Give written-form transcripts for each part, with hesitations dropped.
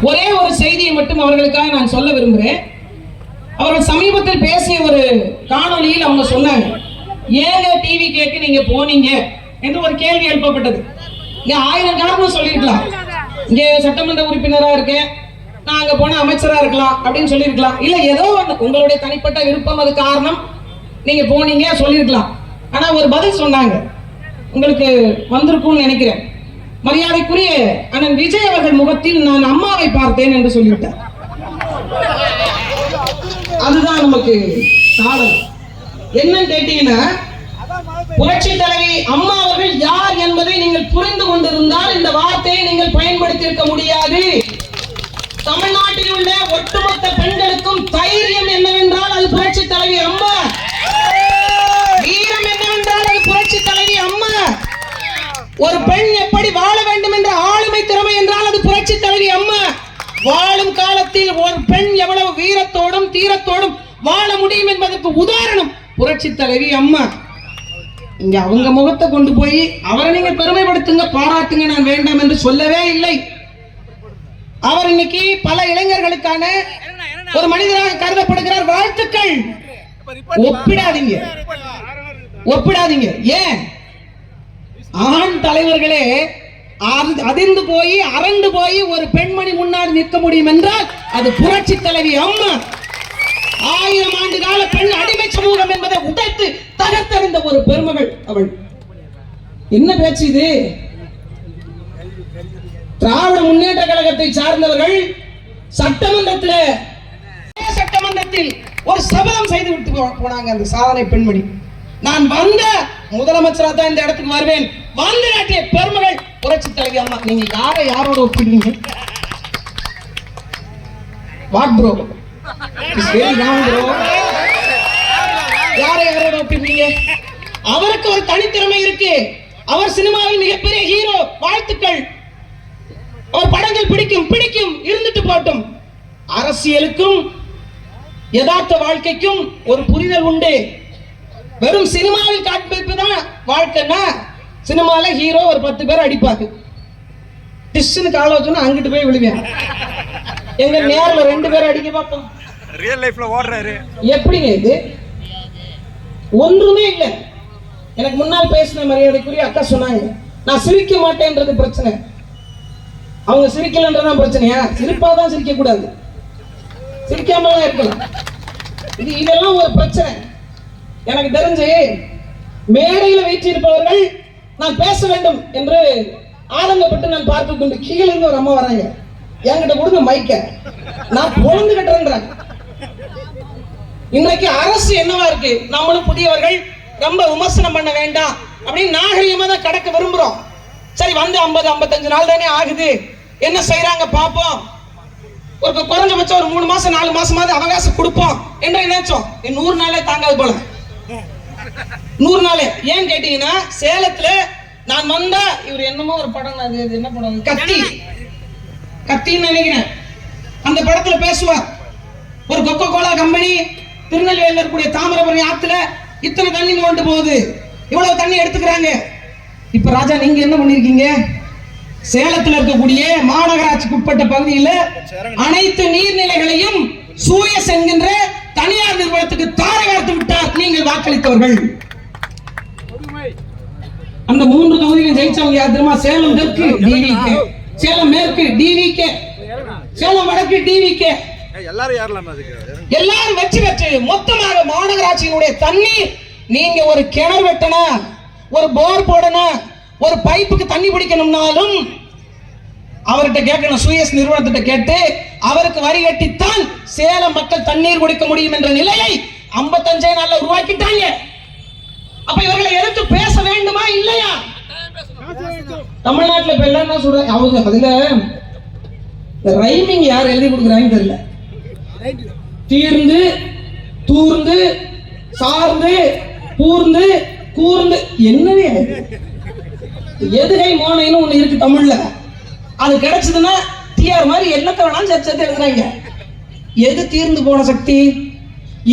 ஒரே ஒரு செய்தியை மட்டும் அவர்களுக்காக நான் சொல்ல விரும்புகிறேன். அவர்கள் சமீபத்தில் பேசிய ஒரு காணொலியில் அவங்க சொன்னாங்க, ஏங்க டிவி கேட்க நீங்க போனீங்க என்று ஒரு கேள்வி எழுப்பப்பட்டது. இங்க 1000 காரணம் சொல்லியிருக்கலாம். இங்க சட்டமன்ற உறுப்பினரா இருக்கேன், நான் அங்க போன அமைச்சரா இருக்கலாம் அப்படின்னு சொல்லியிருக்கலாம். இல்ல ஏதோ உங்களுடைய தனிப்பட்ட விருப்பம், அது காரணம் நீங்க போனீங்க சொல்லியிருக்கலாம். ஆனா ஒரு பதில் சொன்னாங்க, உங்களுக்கு வந்திருக்கும்னு நினைக்கிறேன். மரியாதைக்குரிய அண்ணன் விஜய் அவர்கள் முகத்தில் நான் அம்மாவை பார்த்தேன் என்று சொல்லிவிட்டார். அதுதான் நமக்கு சாதனை. என்னன்னு கேட்டீங்கன்னா, புரட்சி தலைவி அம்மா அவர்கள் யார் என்பதை நீங்கள் புரிந்து கொண்டிருந்தால் இந்த வார்த்தையை நீங்கள் பயன்படுத்தி இருக்க முடியாது. தமிழ்நாட்டில் உள்ள ஒட்டுமொத்த பெண்களுக்கும் தைரியம் என்னவென்றால் அது புரட்சி தலைவி அம்மா. வீரம் என்னவென்றால் அது புரட்சி தலைவி அம்மா. ஒரு பெண் எப்படி வாழ வேண்டும் என்ற ஆளுமை திறமை என்றால் அது புரட்சி தலைவி அம்மா. வாழும் காலத்தில் ஒரு பெண் எவ்வளவு வீரத்தோடும் தீரத்தோடும் வாழ முடியும் என்பதற்கு உதாரணம் புரட்சி தலைவி அம்மா. இங்க அவங்க முகத்தை கொண்டு போய் அவரை நீங்க பெருமைப்படுத்துங்க, பாராட்டுங்க, நான் வேண்டாம் என்று சொல்லவே இல்லை. அவர் இன்னைக்கு பல இளைஞர்களுக்கான ஒரு மனிதராக கருதப்படுகிறார். வாழ்த்துக்கள். ஒப்பிடாதீங்க, ஒப்பிடாதீங்க. ஏன் ஆண் தலைவர்களே அதிர்ந்து போய் அரண்டு போய் ஒரு பெண்மணி முன்னாடி நிற்க முடியும் என்றால் அது புரட்சி தலைவி அம்மா. 1000 ஆண்டு கால பெண் அடிமை சமூகம் என்பதை உடைத்து தகர்த்தறிந்த ஒரு பெருமகள் அவள். என்ன பேச்சு இது? திராவிட முன்னேற்ற கழகத்தை சார்ந்தவர்கள் சட்டமன்றத்தில் ஒரு சபதம் செய்து விட்டு போனாங்க அந்த சாதனை பெண்மணி. நான் வந்த முதலமைச்சரா தான் இந்த இடத்துக்கு வருவேன், வந்து நாட்டிய பெருமகள் புரட்சி தலைவி அம்மா. நீங்க யாரோட ஒப்பிடுறீங்க? வாட் ப்ரோ, யாரோட ஒப்பிடுறீங்க? அவருக்கு ஒரு தனித்திறமை இருக்கு. அவர் சினிமாவில் மிகப்பெரிய ஹீரோ. வாழ்த்துக்கள். அவர் படங்கள் பிடிக்கும் இருந்துட்டு போட்டும். அரசியலுக்கும் யதார்த்த வாழ்க்கைக்கும் ஒரு புரிதல் உண்டு. வெறும் சினிமாவில் காட்பிப்பதான் வாழ்க்கைன்னா, சினிமால ஹீரோ ஒரு 10 பேர் அடிப்பாங்க, டிஷ்னு கால வச்சோன்னா அங்கிட்டு போய் விழுவேன். எங்க நேர்ல 2 பேர் அடிக்க பார்ப்போம். ரியல் லைஃப்ல ஓடுறாரு. எப்படிங்க இது? ஒன்றுமே இல்லை. எனக்கு முன்னால் பேசின மரியாதைக்குரிய அக்கா சொன்னாங்க, நான் சிரிக்க மாட்டேன்றது பிரச்சனை, அவங்க சிரிக்கலன்றதான் பிரச்சனையா? சிரிப்பாதான் சிரிக்க கூடாது, சிரிக்காமலாம் இருக்கலாம். இதெல்லாம் ஒரு பிரச்சனை. எனக்கு தெரிஞ்சு மேடையில் வீற்றிருப்பவர்கள் நான் பேச வேண்டும் என்று ஆதங்கப்பட்டு நான் பார்த்து கொண்டு கீழே இருந்து ஒரு அம்மா வராங்க, என்கிட்ட கொடுங்க மைக்க, நான் பொழுந்து கட்டுறேன். இன்றைக்கு அரசு என்னவா இருக்கு? நம்மளும் புதியவர்கள் ரொம்ப விமர்சனம் பண்ண வேண்டாம் அப்படின்னு நாகரிகமா தான் கடக்க விரும்புறோம். சரி, வந்து 50-55 நாள் தானே ஆகுது, என்ன செய்யறாங்க பாப்போம், ஒரு குறைஞ்சபட்சம் ஒரு 3 மாசம் 4 மாசமாவது அவகாசம் கொடுப்போம் என்று நினைச்சோம். 100 நாளே தாங்காது போல. 100 நாளே. ஏன் கேட்டீங்கன்னா, சேலத்துல நான் வந்தா இவர் என்னமோ ஒரு படம், அது என்ன படம், கத்தின்னு நினைக்கிறேன், அந்த படத்துல பேசுவார். ஒரு கொக்கோ கோலா கம்பெனி திருநெல்வேலியில் இருக்கக்கூடிய தாமிரபரணி ஆத்துல இத்தனை தண்ணி கொண்டு போகுது, இவ்வளவு தண்ணி எடுத்துக்கிறாங்க. இப்ப ராஜா நீங்க என்ன பண்ணிருக்கீங்க? சேலத்தில் இருக்கக்கூடிய மாநகராட்சிக்கு உட்பட்ட பகுதியில் அனைத்து நீர்நிலைகளையும் சூயஸ் என்கின்ற தனியார் நிறுவனத்துக்கு தாரை வார்த்து விட்டார் நீங்கள் வாக்களித்தவர்கள். அந்த 3 தொகுதியிலும் ஜெயிச்சவங்க யார் தெரியுமா? சேலம் தெற்கு டிவிகே, சேலம் மேற்கு டிவிகே, சேலம் வடக்கு டிவிகே. எல்லாரும் வெற்றி பெற்று மொத்தமாக மாநகராட்சியினுடைய தண்ணீர், நீங்க ஒரு கிணறு வெட்டணும், ஒரு போர் போடணும், ஒரு பைப்புக்கு தண்ணி பிடிக்கணும்னாலும் அவர்கிட்ட கேட்கணும், சூயஸ் நிறுவனத்திட்ட கேட்டு அவருக்கு வரி கட்டித்தான் சேலம் மக்கள் தண்ணீர் குடிக்க முடியும் என்ற நிலையை 55 நாள்ல உருவாக்கிட்டாங்க. அப்ப இவர்களை எதிர்த்து பேச வேண்டுமா இல்லையா? தமிழ்நாட்டில் இப்ப எல்லாம் என்ன சொல்றாங்க, அவங்க அதுல ரைமிங் யார் எழுதி கொடுக்குறாங்கன்னு தெரியல. தீர்ந்து, தூர்ந்து, சார்ந்து, கூர்ந்து, கூர்ந்து, என்னவே எதுகை மோனைன்னு ஒண்ணு இருக்கு தமிழ்ல. அது கிடைச்சதுன்னா டிஆர் மாதிரி எல்லாத்த வேணாலும் சேர்த்து எழுதுறாங்க. எது தீர்ந்து போன சக்தி?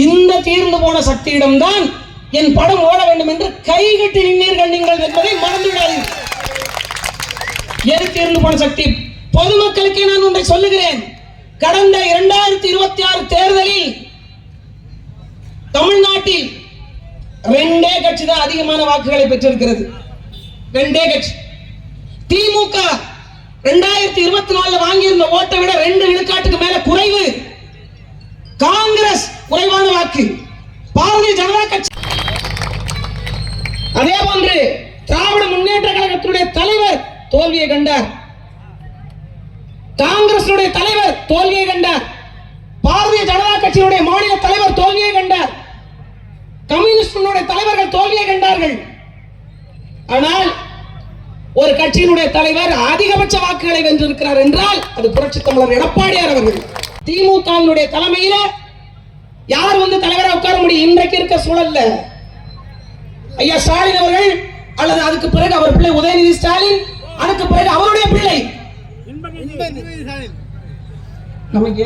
இந்த தீர்ந்து போன சக்தியிடம்தான் என் படம் ஓட வேண்டும் என்று கைகட்டி நின்றீர்கள் நீங்கள் என்பதை மறந்து விடாதீர்கள். எது தீர்ந்து போன சக்தி? பொதுமக்களுக்கு நான் ஒன்றை சொல்லுகிறேன். கடந்த 2026 தேர்தலில் தமிழ்நாட்டில் 2 கட்சி தான் அதிகமான வாக்குகளை பெற்றிருக்கிறது. 2 கட்சி. திமுக 2024 வாங்கியிருந்த ஓட்டை விட 2 விழுக்காட்டுக்கு மேல குறைவு. காங்கிரஸ் குறைவான வாக்கு. பாரதிய ஜனதா கட்சி அதே போன்று திராவிட முன்னேற்ற கழகத்தினுடைய தலைவர் தோல்வியை கண்டார். காங்கிரசுடைய தலைவர் தோல்வியை கண்டார். பாரதிய ஜனதா கட்சியினுடைய மாநில தலைவர் தோல்வியை கண்டார். கம்யூனிஸ்டுடைய தலைவர்கள் தோல்வியை கண்டார்கள். ஆனால் ஒரு கட்சியினுடைய தலைவர் அதிகபட்ச வாக்குகளை வென்றிருக்கிறார் என்றால் அது புரட்சி தமிழர் எடப்பாடியார் அவர்கள். திமுகவினுடைய தலைமையில யார் வந்து தலைவரா உட்கார முடியும்? இன்றைக்கு இருக்க சூழல்ல ஐயா ஸ்டாலின் அவர்கள், அல்லது அதுக்கு பிறகு அவர் பிள்ளை உதயநிதி ஸ்டாலின், அதுக்கு பிறகு அவருடைய பிள்ளை நமக்கு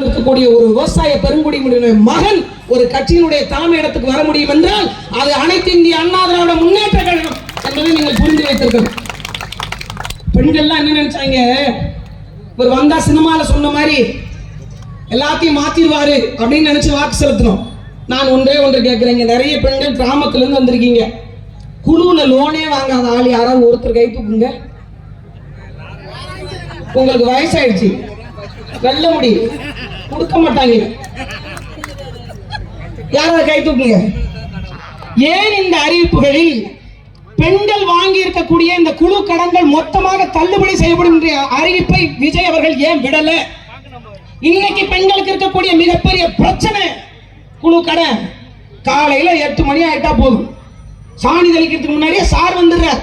இருக்கக்கூடிய ஒரு விவசாய பெருங்குடியினுடைய மகன் ஒரு கட்சியினுடைய தலைமை இடத்துக்கு வர முடியும் என்றால் அது அனைத்து இந்திய அண்ணா திராவிட முன்னேற்ற கழகம் என்பதை நீங்கள் புரிந்து வைத்திருக்கணும். பெண்கள்லாம் என்ன நினைச்சாங்க, இவர் வந்தா சினிமால சொன்ன மாதிரி எல்லாத்தையும் மாத்திடுவாரு அப்படின்னு நினைச்சு வாக்கு செலுத்தணும். நான் ஒன்றே ஒன்று கேட்கிறேன். நிறைய பெண்கள் கிராமத்துல இருந்து வந்திருக்கீங்க. குழுவுல லோனே வாங்காத ஆள் யாராவது ஒருத்தர் கை தூக்குங்க. உங்களுக்கு வயசாயிடுச்சு, வெல்ல முடி கொடுக்க மாட்டாங்க. யாராவது கை தூக்குங்க. ஏன் இந்த அறிவிப்புகளில் பெண்கள் வாங்கி இருக்கக்கூடிய இந்த குழு கடன்கள் மொத்தமாக தள்ளுபடி செய்யப்படும் என்ற அறிவிப்பை விஜய் அவர்கள் ஏன் விடல? இன்னைக்கு பெண்களுக்கு இருக்கக்கூடிய மிகப்பெரிய பிரச்சனை குழு கடன். காலையில 8 மணி ஆயிட்டா போதும், சாணி தெளிக்கிறதுக்கு முன்னாடியே சார் வந்துடுறார்.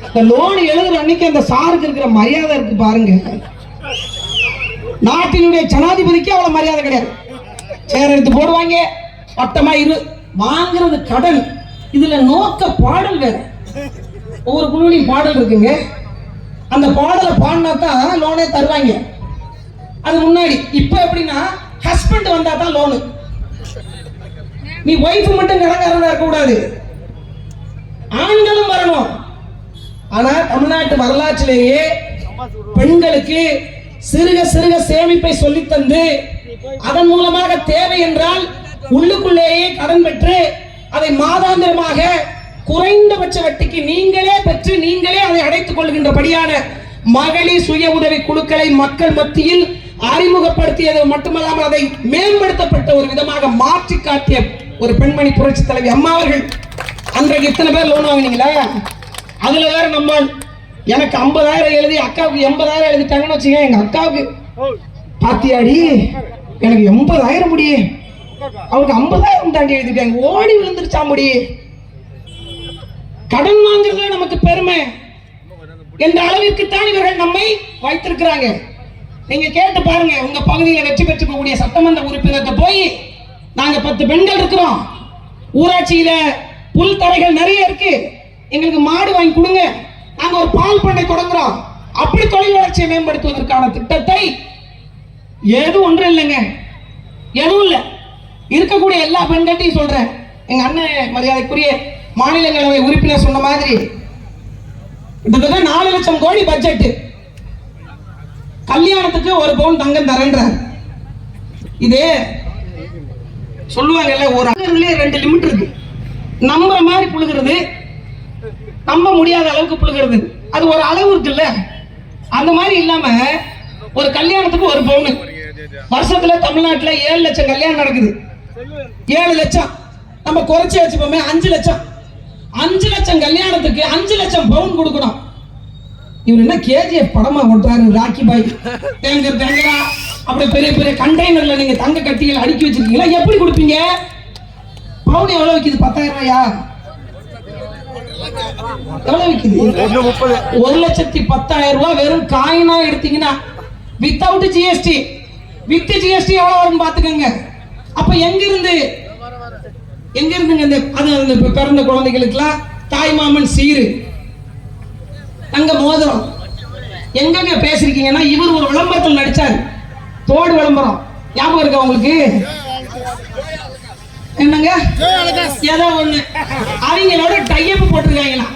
இந்த லோன் எழுதுற அன்னைக்கு அந்த சாருக்கு இருக்கிற மரியாதை இருக்கு பாருங்க. நாட்டினுடைய ஜனாதிபதிக்கு அவ்வளவு மரியாதை கிடையாது. சேர் எடுத்து போடுவாங்க, வட்டமா இரு. வாங்குறது கடன். இதுல நோக்க பாடல் வேற. ஒவ்வொரு குழுவிலையும் பாடல் இருக்குங்க. அந்த பாடலை பாடினா தான் லோனே தருவாங்க. அது முன்னாடி. இப்ப எப்படின்னா ஹஸ்பண்ட் வந்தா தான் லோனு. நீ ஒய்ஃப் மட்டும் கடன்காரனா இருக்க கூடாது, ஆண்களும் வரணும். ஆனா தமிழ்நாட்டு வரலாற்றிலேயே பெண்களுக்கு சிறுக சிறுக சேமிப்பை சொல்லித் தந்து அதன் மூலமாக தேவை என்றால் உள்ளுக்குள்ளேயே கடன் பெற்று அதை மாதாந்திரமாக குறைந்தபட்ச வட்டிக்கு நீங்களே பெற்று நீங்களே அதை அடைத்துக் கொள்கின்றபடியான மகளிர் சுய உதவி குழுக்களை மக்கள் மத்தியில் அறிமுகப்படுத்தியது மட்டுமல்லாமல் அதை மேம்படுத்தப்பட்ட ஒரு விதமாக மாற்றி காட்டிய ஒரு பெண்மணி புரட்சி தலைவி அம்மா அவர்கள். அன்றைக்கு இத்தனை பேர் லோன் வாங்கினீங்களா? அதுல வேற நம்ம எனக்கு 50,000 எழுதி அக்காவுக்கு 80,000 எழுதிட்டாங்கன்னு வச்சுங்க. எங்க அக்காவுக்கு பாத்தியாடி எனக்கு 80,000 முடியே, அவருக்கு 50,000 தாண்டி எழுதிட்டாங்க. ஓடி விழுந்துருச்சா முடி. கடன் வாங்குறதுல நமக்கு பெருமை என்ற அளவிற்கு தான் இவர்கள் நம்மை வைத்திருக்கிறாங்க. நீங்க கேட்டு பாருங்க, உங்க பகுதியில் வெற்றி பெற்றுக்கக்கூடிய சட்டமன்ற உறுப்பினர்கிட்ட போய் நாங்க 10 பெண்கள் இருக்கிறோம், ஊராட்சியில புல் தரைகள் நிறைய இருக்கு, எங்களுக்கு மாடு வாங்கி கொடுங்க, நாங்க ஒரு பால் பண்ணை தொடங்குறோம், அப்படி தொழில் வளர்ச்சியை மேம்படுத்துவதற்கான திட்டத்தை எதுவும் ஒன்றும் இல்லைங்க, எதுவும் இல்லை. இருக்கக்கூடிய எல்லா பெண்கள்ட்டையும் சொல்றேன். எங்க அண்ணன் மரியாதைக்குரிய மாநிலங்களவை உறுப்பினர் சொன்ன மாதிரி கிட்டத்தட்ட 4 லட்சம் கோடி பட்ஜெட். கல்யாணத்துக்கு 1 பவுன் தங்கம் தரேன்றார். இது சொல்லுவாங்கல்ல, ஒரு 2 லிமிட் இருக்கு. நம்புற மாதிரி புழுகிறது, நம்ப முடியாத அளவுக்கு புழுகிறது. அது ஒரு அளவு இருக்குல்ல, அந்த மாதிரி இல்லாம ஒரு கல்யாணத்துக்கு 1 பவுன். வருஷத்துல தமிழ்நாட்டுல 7 லட்சம் கல்யாணம் நடக்குது. 7 லட்சம் நம்ம குறைச்சி வச்சுப்போமே, 5 லட்சம். 5 லட்சம் கல்யாணத்துக்கு 5 லட்சம் பவுன் கொடுக்கணும். இவர் என்ன கேஜிஎஃப் படமா ஓட்டுறாரு? ராக்கி பாய் தேங்கரா அப்படி பெரிய பெரிய கண்டெய்னர்ல நீங்க தங்க கட்டிகள் அடுக்கி வச்சிருக்கீங்களா? எப்படி கொடுப்பீங்க? பவுன் எவ்வளவு விக்குது? 10,000 ரூபாயா? எவ்வளவு விக்குது? 1,10,000 ரூபாய் வெறும் காயினா எடுத்தீங்கன்னா வித்தவுட் ஜிஎஸ்டி. வித் ஜிஎஸ்டி எவ்வளவு வரும் பாத்துக்கங்க. அப்ப எங்க இருந்துங்க அது பிறந்த குழந்தைகளுக்குலாம் தாய் மாமன் சீரு, தங்க மோதிரம் எங்க பேசிருக்கீங்கன்னா, இவர் ஒரு விளம்பரத்தில் நடிச்சாரு, தோடு விளம்பரம். ஞாபகம் இருக்கா உங்களுக்கு? என்னங்க ஏதோ ஒண்ணு அவங்களோட டைப் போட்டிருக்காங்களா?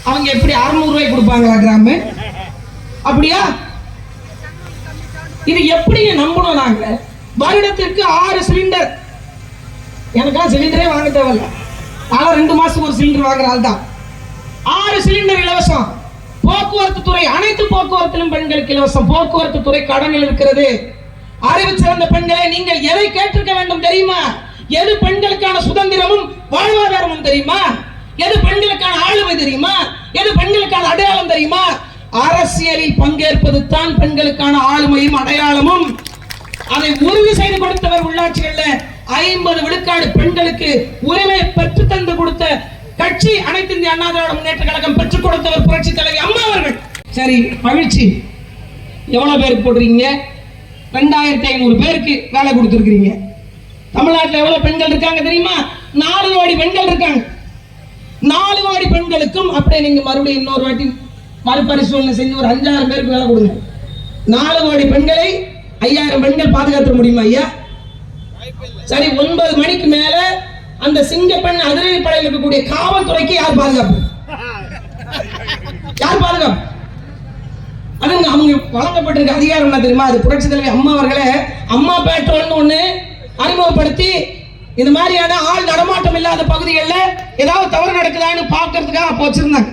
அவங்க எப்படி 600 ரூபாய் கொடுப்பாங்களா கிராம்? அப்படியா? இது எப்படி நம்பணும்? நாங்க வருடத்திற்கு 6 சிலிண்டர், எனக்கெல்லாம் சிலிண்டரே வாங்க தேவையில்ல, ஆனால் 2 மாசத்துக்கு ஒரு சிலிண்டர் வாங்குற ஆள் தான். 6 சிலிண்டர் இலவசம். போக்குவரத்து துறை, அனைத்து போக்குவரத்திலும் பெண்களுக்கு இலவசம். போக்குவரத்து துறை கடனில் இருக்கிறது. அறிவு சிறந்த பெண்களே, நீங்கள் எதை கேட்டிருக்க வேண்டும் தெரியுமா? எது பெண்களுக்கான சுதந்திரமும் வாழ்வாதாரமும் தெரியுமா? எது பெண்களுக்கான ஆளுமை தெரியுமா? எது பெண்களுக்கான அடையாளம் தெரியுமா? அரசியலில் பங்கேற்பது தான் பெண்களுக்கான ஆளுமையும் அடையாளமும். அதை உறுதி செய்து கொடுத்தவர் உள்ளாட்சிகள்ல 50 விழுக்காடு பெண்களுக்கு உரிமை பெற்று தந்து கொடுத்த கட்சி அனைத்து இந்திய அண்ணா திராவிட முன்னேற்ற கழகம் பெற்றுக் கொடுத்தவர் புரட்சி தலைவி அம்மா அவர்கள். சரி, மகிழ்ச்சி. எவ்வளவு பேருக்கு போடுறீங்க? 2500 பேருக்கு வேலை கொடுத்துருக்கீங்க. தமிழ்நாட்டில் எவ்வளவு பெண்கள் இருக்காங்க தெரியுமா? 4 கோடி பெண்கள் இருக்காங்க. 4 கோடி பெண்களுக்கும் அப்படியே நீங்க மறுபடியும் இன்னொரு வாட்டி மறுபரிசீலனை செஞ்சு ஒரு 5000 பேருக்கு வேலை கொடுங்க. 4 கோடி பெண்களை 5000 பெண்கள் பாதுகாத்த முடியுமா ஐயா? சரி, 9 மணிக்கு மேல அந்த சிங்கப்பெண் அதிரடி படையில் இருக்கக்கூடிய காவல்துறைக்கு யார் பாதுகாப்பு? யார் பாதுகாப்பு? அதுங்க அவங்க வழங்கப்பட்டிருக்க அதிகாரம் என்ன தெரியுமா? அது புரட்சி தலைவி அம்மா அவர்களே அம்மா பேட்ரோல்னு ஒண்ணு அறிமுகப்படுத்தி இந்த மாதிரியான ஆள் நடமாட்டம் இல்லாத பகுதிகளில் ஏதாவது தவறு நடக்குதான்னு பார்க்கறதுக்காக அப்போ வச்சிருந்தாங்க.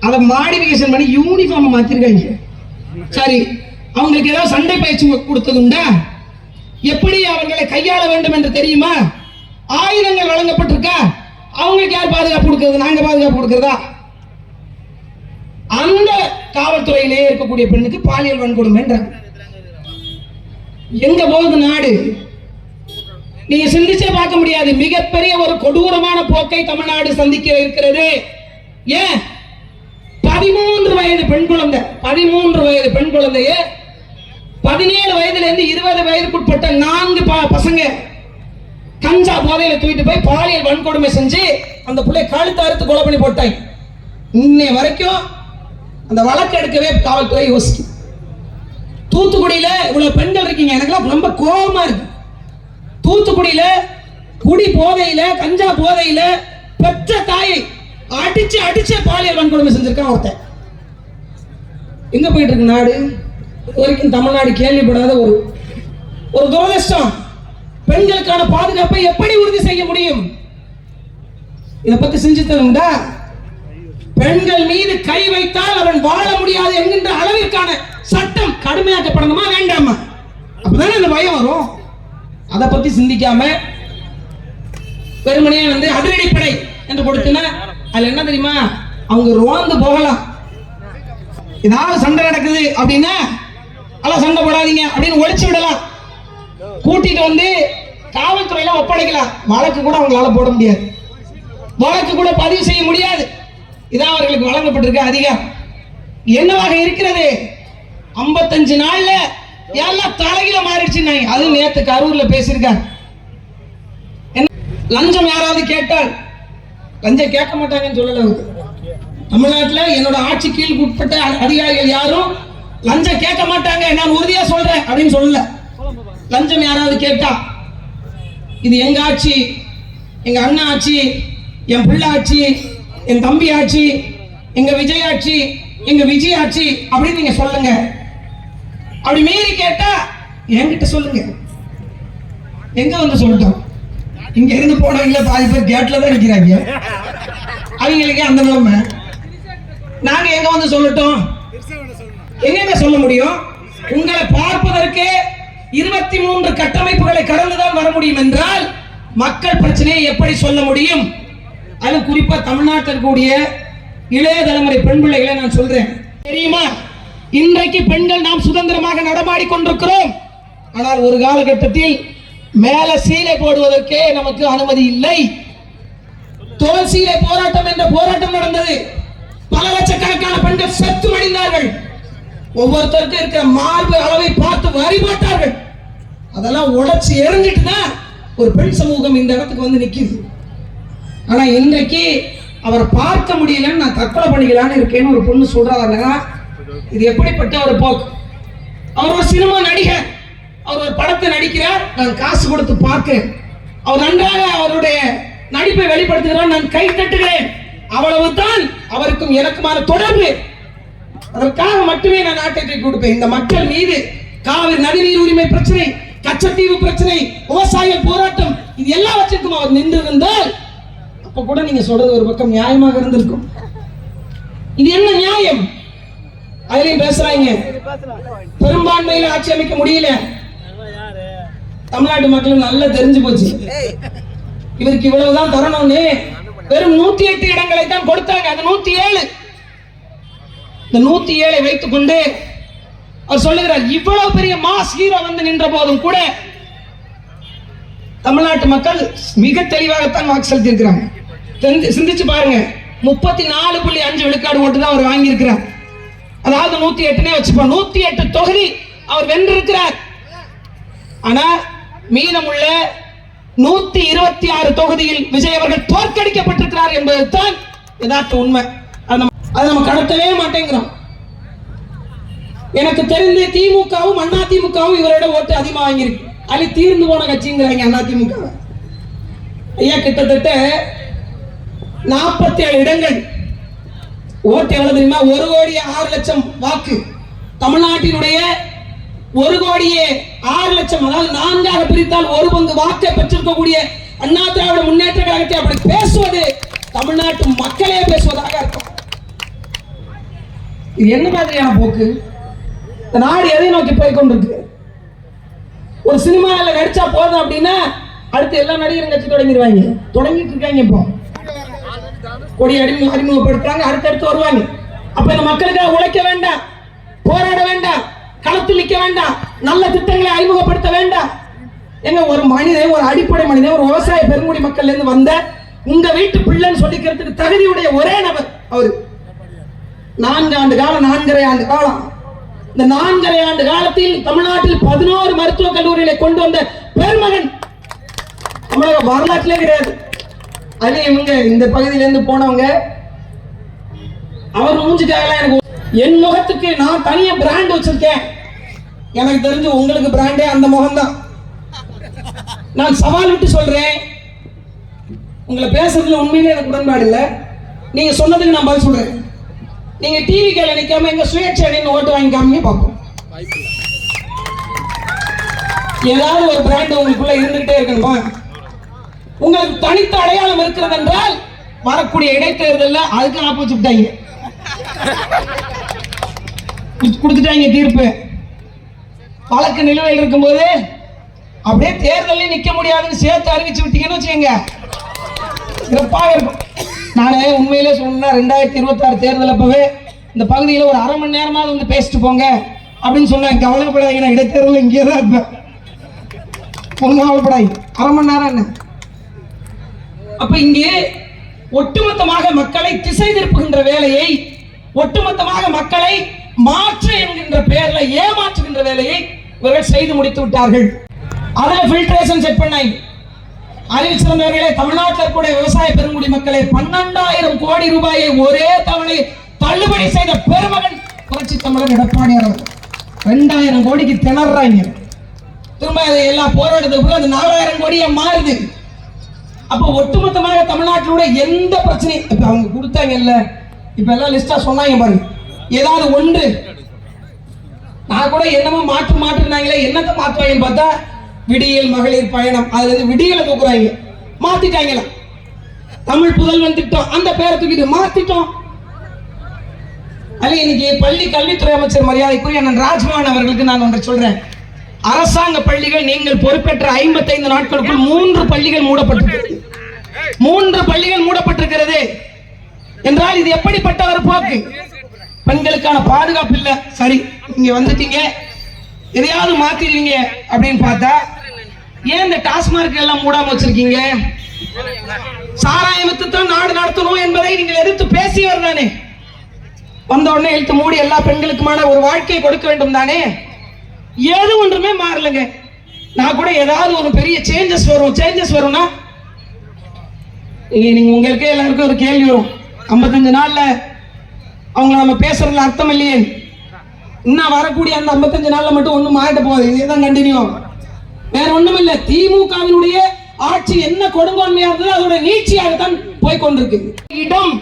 அதை மாடிஃபிகேஷன் பண்ணி யூனிஃபார்ம் மாத்திருக்காங்க. சரி, அவங்களுக்கு ஏதாவது சண்டை பயிற்சி கொடுத்தது உண்டா? எப்படி அவர்களை கையாள வேண்டும் என்று தெரியுமா? ஆயுதங்கள் வழங்கப்பட்டிருக்கா? அவங்களுக்கு யார் பாதுகாப்பு கொடுக்கிறது? நாங்க பாதுகாப்பு கொடுக்கிறதா? அந்த காவல்துறையிலே இருக்கக்கூடிய பெண்ணுக்கு பாலியல் வன்கொடுமை எங்க போகுது நாடு? நீங்க சிந்திச்சே பார்க்க முடியாது. மிகப்பெரிய ஒரு கொடூரமான போக்கை தமிழ்நாடு சந்திக்க இருக்கிறது. ஏன்? 13 வயது பெண் குழந்தை, 13 வயது பெண் குழந்தைய 17 வயதுல இருந்து 20 வயதுக்குட்பட்ட 4 பசங்க கஞ்சா போதையில தூக்கிட்டு போய் பாலியல் வன்கொடுமை செஞ்சு அந்த பிள்ளை கழுத்து அறுத்து கொலை பண்ணி போட்டாங்க. இன்னை வரைக்கும் அந்த வழக்கு எடுக்கவே காவல்துறை யோசிக்கும். தூத்துக்குடியில இவ்வளவு பெண்கள் இருக்கீங்க, எனக்குலாம் ரொம்ப கோபமா இருக்கு. தூத்துக்குடியில குடி போதையில கஞ்சா போதையில பெற்ற தாயை அடிச்சு பாலியல் வன்கொடுமை செஞ்சிருக்கான் ஒருத்தன். எங்க போயிட்டு இருக்கு நாடு? வரைக்கும் தமிழ்நாடு கேள்விப்படாத ஒரு துரதிர்ஷ்டம். பெண்களுக்கான பாதுகாப்பை எப்படி உறுதி செய்ய முடியும்? இதை பத்தி சிந்தித்ததுண்டா? பெண்கள் மீது கை வைத்தால் அவன் வாழ முடியாது என்கின்ற அளவிற்கான சட்டம் கடுமையாக்கப்படணுமா வேண்டாமா? அப்பதானே அந்த பயம் வரும். அதை பத்தி சிந்திக்காம வெறுமனே அதிரடிப்படை என்று கொடுத்தனா அதுல என்ன தெரியுமா? அவங்க ரோந்து போகலாம். ஏதாவது சண்டை நடக்குது அப்படின்னா அல்ல சண்டை போடாதீங்க அப்படின்னு ஒழிச்சு விடலாம். கூட்டிட்டு வந்து காவல்துறையில ஒப்படைக்கலாம். வழக்கு கூட அவங்களால போட முடியாது, வழக்கு கூட பதிவு செய்ய முடியாது. இதான் அவர்களுக்கு வழங்கப்பட்டிருக்க அதிகாரம். என்னவாக இருக்கிறது? 55 நாள்ல எல்லாம் தலையில மாறிடுச்சு. அது நேத்து கரூர்ல பேசியிருக்காங்க. லஞ்சம் யாராவது கேட்டால் லஞ்சம் கேட்க மாட்டாங்கன்னு சொல்லல. தமிழ்நாட்டில் என்னோட ஆட்சி கீழ் உட்பட்ட அதிகாரிகள் யாரும் லஞ்சம் கேட்க மாட்டாங்க, நான் உறுதியா சொல்றேன் அப்படின்னு சொல்லல. லஞ்சம் யாராவது கேட்டா இது எங்க ஆட்சி, எங்க அண்ணா ஆட்சி, என் பிள்ளை ஆட்சி, என் தம்பி ஆட்சி, எங்க விஜய் ஆட்சி, எங்க விஜய் ஆட்சி அப்படின்னு நீங்க சொல்லுங்க. அப்படி மீறி கேட்டா என்கிட்ட சொல்லுங்க. எங்க வந்து சொல்லட்டும்? இங்க இருந்து போனவங்கள பாதி பேர் கேட்ல தான் நிக்கிறாங்க. அவங்களுக்கு அந்த நிலைமை. நாங்க எங்க வந்து சொல்லட்டும்? எங்க சொல்ல முடியும்? உங்களை பார்ப்பதற்கு 23 கட்டமைப்புகளை கடந்துதான் வர முடியும் என்றால் மக்கள் பிரச்சனையை எப்படி சொல்ல முடியும்? அது குறிப்பா தமிழ்நாட்டில் இருக்கக்கூடிய இளைய தலைமுறை பெண் பிள்ளைகளை நான் சொல்றேன். தெரியுமா, இன்றைக்கு பெண்கள் நாம் சுதந்திரமாக நடமாடி கொண்டிருக்கிறோம். ஆனால் ஒரு காலகட்டத்தில் மேல சீலை போடுவதற்கே நமக்கு அனுமதி இல்லை. தோல் சீலை போராட்டம் என்ற போராட்டம் நடந்தது. பல லட்சக்கணக்கான பெண்கள் செத்து மடிந்தார்கள். ஒவ்வொருத்தருக்கும் இருக்கிற மார்பு அளவை பார்த்து வரி போட்டார்கள். அதெல்லாம் உடைச்சு எரிஞ்சிட்டு தான் ஒரு பெண் சமூகம் இந்த இடத்துக்கு வந்து நிக்குது. ஆனா இன்றைக்கு அவரை பார்க்க முடியலன்னு நான் தற்கொலை பண்ணிக்கலான்னு இருக்கேன்னு ஒரு பொண்ணு சொல்றாங்க. இது எப்படிப்பட்ட ஒரு போக்கு? அவர் ஒரு சினிமா நடிகர், அவர் ஒரு படத்தை நடிக்கிறார், நான் காசு கொடுத்து பார்க்கிறேன். அவர் நன்றாக அவருடைய நடிப்பை வெளிப்படுத்துகிறார், நான் கை தட்டுகிறேன். அவ்வளவுதான் அவருக்கும் எனக்குமான தொடர்பு. அதற்காக மட்டுமே நான் நாட்டை தூக்கி கொடுப்பேன். இந்த மக்கள் மீது காவிரி நதிநீர் உரிமை பிரச்சனை, கச்சத்தீவு பிரச்சனை, விவசாயிகள் போராட்டம், இது எல்லாவற்றிற்கும் அவர் நின்றிருந்தால் அப்ப கூட நீங்க சொல்றது ஒரு பக்கம் நியாயமாக இருந்திருக்கும். இது என்ன நியாயம்? அதுலயும் பேசுறாங்க பெரும்பான்மையில ஆட்சி அமைக்க முடியல. தமிழ்நாட்டு மக்களும் நல்லா தெரிஞ்சு போச்சு இவருக்கு இவ்வளவுதான் தரணும்னு. வெறும் 108 இடங்களை தான் கொடுத்தாங்க. அது 107. இந்த 107 வைத்துக் கொண்டு அவர் சொல்லுகிறார், இவ்வளவு பெரிய மாஸ் ஹீரோ வந்து நின்ற போதும் கூட தமிழ்நாட்டு மக்கள் மிக தெளிவாகத்தான் வாக்கு செலுத்தி இருக்கிறாங்க. சிந்திச்சு பாருங்க, 34.5 விழுக்காடு ஓட்டு தான் அவர் வாங்கி இருக்கிறார். அதாவது 108 வச்சுப்போம், 108 தொகுதி அவர் வென்றிருக்கிறார். ஆனா மீதமுள்ள 126 தொகுதியில் விஜய் அவர்கள் தோற்கடிக்கப்பட்டிருக்கிறார் என்பதுதான் யதார்த்த உண்மை. அதை நம்ம கடத்தவே மாட்டேங்கிறோம். எனக்கு தெரிந்து திமுகவும் அண்ணா திமுகவும் இவரோட ஓட்டு அதிகமா வாங்கியிருக்கு. அது தீர்ந்து போன கட்சிங்கிறாங்க அண்ணா திமுக. ஐயா கிட்டத்தட்ட 47 இடங்கள் ஓட்டு எவ்வளவு தெரியுமா? 1,06,00,000 வாக்கு. தமிழ்நாட்டினுடைய 1,06,00,000, அதாவது 4ஆக பிரித்தால் 1 பங்கு வாக்கை பெற்றிருக்கக்கூடிய அண்ணா திராவிட முன்னேற்ற கழகத்தை அப்படி பேசுவது தமிழ்நாட்டு மக்களே பேசுவதாக இருக்கும். இது என்ன மாதிரியான போக்கு? இந்த நாடு எதை நோக்கி போய் கொண்டிருக்கு? ஒரு சினிமாவில் நடிச்சா போதும் அப்படின்னா அடுத்து எல்லா நடிகரும் கட்சி தொடங்கிட்டு இருக்காங்க. இப்போ கொடி அறிமுகப்படுத்துறாங்க, அடுத்தடுத்து வருவாங்க. அப்ப இந்த மக்களுக்காக உழைக்க வேண்டாம், போராட வேண்டாம், களத்தில் நிற்க வேண்டாம், நல்ல திட்டங்களை அறிமுகப்படுத்த வேண்டாம். எங்க ஒரு மனிதன், ஒரு அடிப்படை மனிதன், ஒரு விவசாய பெருங்குடி மக்கள்ல இருந்து வந்த உங்க வீட்டு பிள்ளைன்னு சொல்லிக்கிறதுக்கு தகுதியுடைய ஒரே நபர் அவரு. 4 ஆண்டு காலம், 4.5 ஆண்டு காலம். இந்த 4.5 ஆண்டு காலத்தில் தமிழ்நாட்டில் 11 மருத்துவக் கல்லூரிகளை கொண்டு வந்த பெருமகன் தமிழக வரலாற்றிலே கிடையாது. அது இவங்க இந்த பகுதியிலிருந்து போனவங்க அவர் மூஞ்சிக்காக எனக்கு என் முகத்துக்கு நான் தனியா பிராண்ட் வச்சிருக்கேன். எனக்கு தெரிஞ்சு உங்களுக்கு பிராண்டே அந்த முகம் தான். நான் சவால் விட்டு சொல்றேன், உங்களை பேசுறதுல உண்மையிலே எனக்கு உடன்பாடு இல்லை. நீங்க சொன்னதுக்கு நான் பதில் சொல்றேன். நீங்க டிவி கேல நிக்காம எங்க சுயேட்சை ஓட்டு வாங்கிக்காம பார்ப்போம். ஏதாவது ஒரு பிராண்ட் உங்களுக்குள்ள இருந்துகிட்டே இருக்கணுமா? உங்களுக்கு தனித்த அடையாளம் இருக்கிறது என்றால் வரக்கூடிய இடைத்தேர்தலில் அதுக்கு ஆப்போசிட் கொடுத்துட்டாங்க தீர்ப்பு. வழக்கு நிலுவையில் இருக்கும்போது அப்படியே தேர்தலில் நிக்க முடியாதுன்னு சேர்த்து அறிவிச்சு விட்டீங்கன்னு வச்சுக்கோங்க, சிறப்பாக இருக்கும். நானே உண்மையிலே சொன்னா 2026 தேர்தல் அப்பவே இந்த பகுதியில் ஒரு 1/2 மணி நேரமாவது வந்து பேசிட்டு போங்க அப்படின்னு சொன்னேன். கவலைப்படாதீங்க, நான் இடைத்தேர்தல் இங்கே தான் இருப்பேன். கவலைப்படாதீங்க, 1/2 மணி நேரம் என்ன. அப்ப இங்கே ஒட்டுமொத்தமாக மக்களை திசை திருப்புகின்ற வேலையை, ஒட்டுமொத்தமாக மக்களை மாற்று என்கின்ற பெயர்ல ஏமாற்றுகின்ற வேலையை இவர்கள் செய்து முடித்து விட்டார்கள். அதுல ஃபில்ட்ரேஷன் செட் பண்ணாங்க. அறிவிச்சிருந்தவர்களே, தமிழ்நாட்டில் இருக்கக்கூடிய விவசாய பெருங்குடி மக்களை 12,000 கோடி ரூபாயை ஒரே தவணை தள்ளுபடி செய்த பெருமகன் புரட்சி தமிழர் எடப்பாடியார் அவர்கள். 2,000 கோடிக்கு திணறாங்க. திரும்ப எல்லாம் போராட்டத்துக்கு அது 4,000 கோடியா மாறுது. அப்ப ஒட்டுமொத்தமாக தமிழ்நாட்டிலுடைய எந்த பிரச்சனையும் இப்ப அவங்க கொடுத்தாங்கல்ல, இப்ப எல்லாம் லிஸ்டா சொன்னாங்க பாருங்க. ஏதாவது ஒன்று நான் கூட என்னமோ மாற்றுனாங்களே, என்னத்தை மாற்றுவாங்கன்னு பார்த்தா விடியல் மகளிர் பயணம், அதுல இருந்து விடியலை தூக்குறாங்க, மாத்திட்டாங்களா. தமிழ் புதல்வன் திட்டம் அந்த பேரை தூக்கிட்டு மாத்திட்டோம். அல்ல இன்னைக்கு பள்ளி கல்வித்துறை அமைச்சர் மரியாதைக்குரிய அண்ணன் ராஜ்மோகன் அவர்களுக்கு நான் ஒன்றை சொல்றேன். அரசாங்க பள்ளிகள் நீங்கள் பொறுப்பேற்ற 55 நாட்களுக்குள் 3 பள்ளிகள் மூடப்பட்டிருக்கிறது. 3 பள்ளிகள் மூடப்பட்டிருக்கிறது என்றால் இது எப்படிப்பட்ட ஒரு போக்கு? பெண்களுக்கான பாதுகாப்பு இல்ல. சரி, நீங்க வந்துட்டீங்க, எதையாவது மாத்திடுவீங்க அப்படின்னு பார்த்தா ஏன் இந்த டாஸ்மார்க் எல்லாம் மூடாம வச்சிருக்கீங்க? சாராயம் வித்துத்தான் நாடு நடத்தணும் என்பதை நீங்கள் எதிர்த்து பேசியவர் தானே. வந்த உடனே இழுத்து மூடி எல்லா பெண்களுக்குமான ஒரு வாழ்க்கையை கொடுக்க வேண்டும் தானே. ஏது ஒன்றுமே மாறலங்க. நான் கூட ஏதாவது ஒரு பெரிய சேஞ்சஸ் வரும்னா நீங்க உங்களுக்கே எல்லாருக்கும் ஒரு கேள்வி வரும், 55 நாள்ல அவங்களை நம்ம பேசுறதுல அர்த்தம் இல்லையே. இன்னும் வரக்கூடிய அந்த 55 நாள்ல மட்டும் ஒண்ணும் மாறிட்டு போகுது, இதுதான் கண்டினியூ, வேற ஒண்ணும் இல்ல. திமுகவினுடைய ஆட்சி என்ன கொடுங்கோன்மையா இருந்தது அதோட நீட்சியாகத்தான் போய் கொண்டிருக்கு. இடம்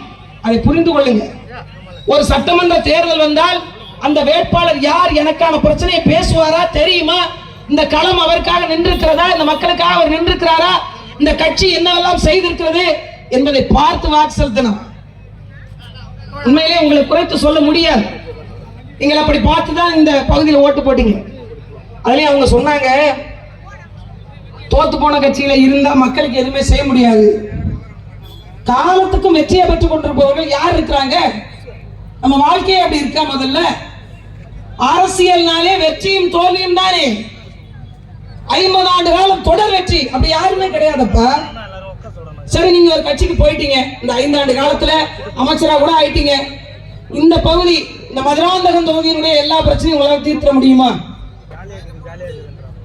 அதை புரிந்து கொள்ளுங்க. ஒரு சட்டமன்ற தேர்தல் வந்தால் அந்த வேட்பாளர் யார், எனக்கான பிரச்சனையை பேசுவாரா, தெரியுமா, இந்த களம் அவருக்காக நின்றிருக்கிறதா, இந்த மக்களுக்காக அவர் நின்றிருக்கிறாரா, இந்த கட்சி என்னவெல்லாம் செய்திருக்கிறது என்பதை பார்த்து வாக்கு செலுத்தணும். உண்மையிலே உங்களை குறைத்து சொல்ல முடியாது. நீங்கள் அப்படி பார்த்துதான் இந்த பகுதியில் ஓட்டு போட்டீங்க. அதுலயும் அவங்க சொன்னாங்க, தோத்து போன கட்சியில இருந்தா மக்களுக்கு எதுவுமே செய்ய முடியாது. காலத்துக்கும் வெற்றியை பெற்றுக் கொண்டிருப்பவர்கள் யார் இருக்கிறாங்க? நம்ம வாழ்க்கையே அப்படி இருக்கா? முதல்ல அரசியல்னாலே வெற்றியும் தோல்வியும் தானே. 50 ஆண்டு காலம் தொடர் வெற்றி அப்படி யாருமே கிடையாதுப்பா. சரி, நீங்க ஒரு கட்சிக்கு போயிட்டீங்க, இந்த 5 ஆண்டு காலத்துல அமைச்சரா கூட ஆயிட்டீங்க. இந்த பகுதி, இந்த மதுராந்தகம் தொகுதியினுடைய எல்லா பிரச்சனையும் உங்களால் தீர்த்த முடியுமா?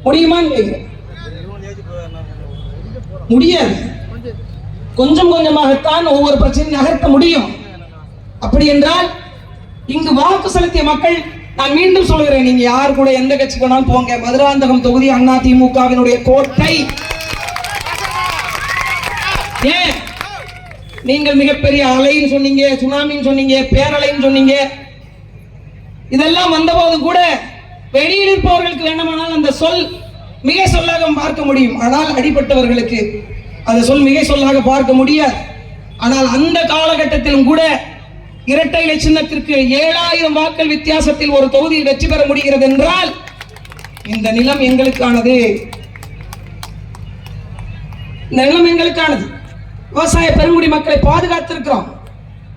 முடியுமான்னு கேட்கிறேன். முடியாது. கொஞ்சம் கொஞ்சமாகத்தான் ஒவ்வொரு பிரச்சனையும் நகர்த்த முடியும். அப்படி என்றால் இங்கு வாக்கு செலுத்திய மக்கள், நான் மீண்டும் சொல்கிறேன், நீங்க யார் கூட எந்த கட்சிக்கு வேணாலும் போங்க, மதுராந்தகம் தொகுதி அதிமுகவினுடைய கோட்டை. ஏன் நீங்கள் மிகப்பெரிய அலைன்னு சொன்னீங்க, சுனாமின்னு சொன்னீங்க, பேரலைன்னு சொன்னீங்க. இதெல்லாம் வந்தபோது கூட வெளியில் இருப்பவர்களுக்கு வேண்டுமானால் அந்த சொல் மிகை சொல்லாக பார்க்க முடியும். ஆனால் அடிப்பட்டவர்களுக்கு அந்த சொல் மிகை சொல்லாக பார்க்க முடியாது. ஆனால் அந்த காலகட்டத்திலும் கூட இரட்டை இலை சின்னத்திற்கு 7000 வாக்கள் வித்தியாசத்தில் ஒரு தொகுதியில் வெற்றி பெற முடிகிறது என்றால் இந்த நிலம் எங்களுக்கானது. இந்த நிலம் எங்களுக்கானது. விவசாய பெருங்குடி மக்களை பாதுகாத்திருக்கிறோம்.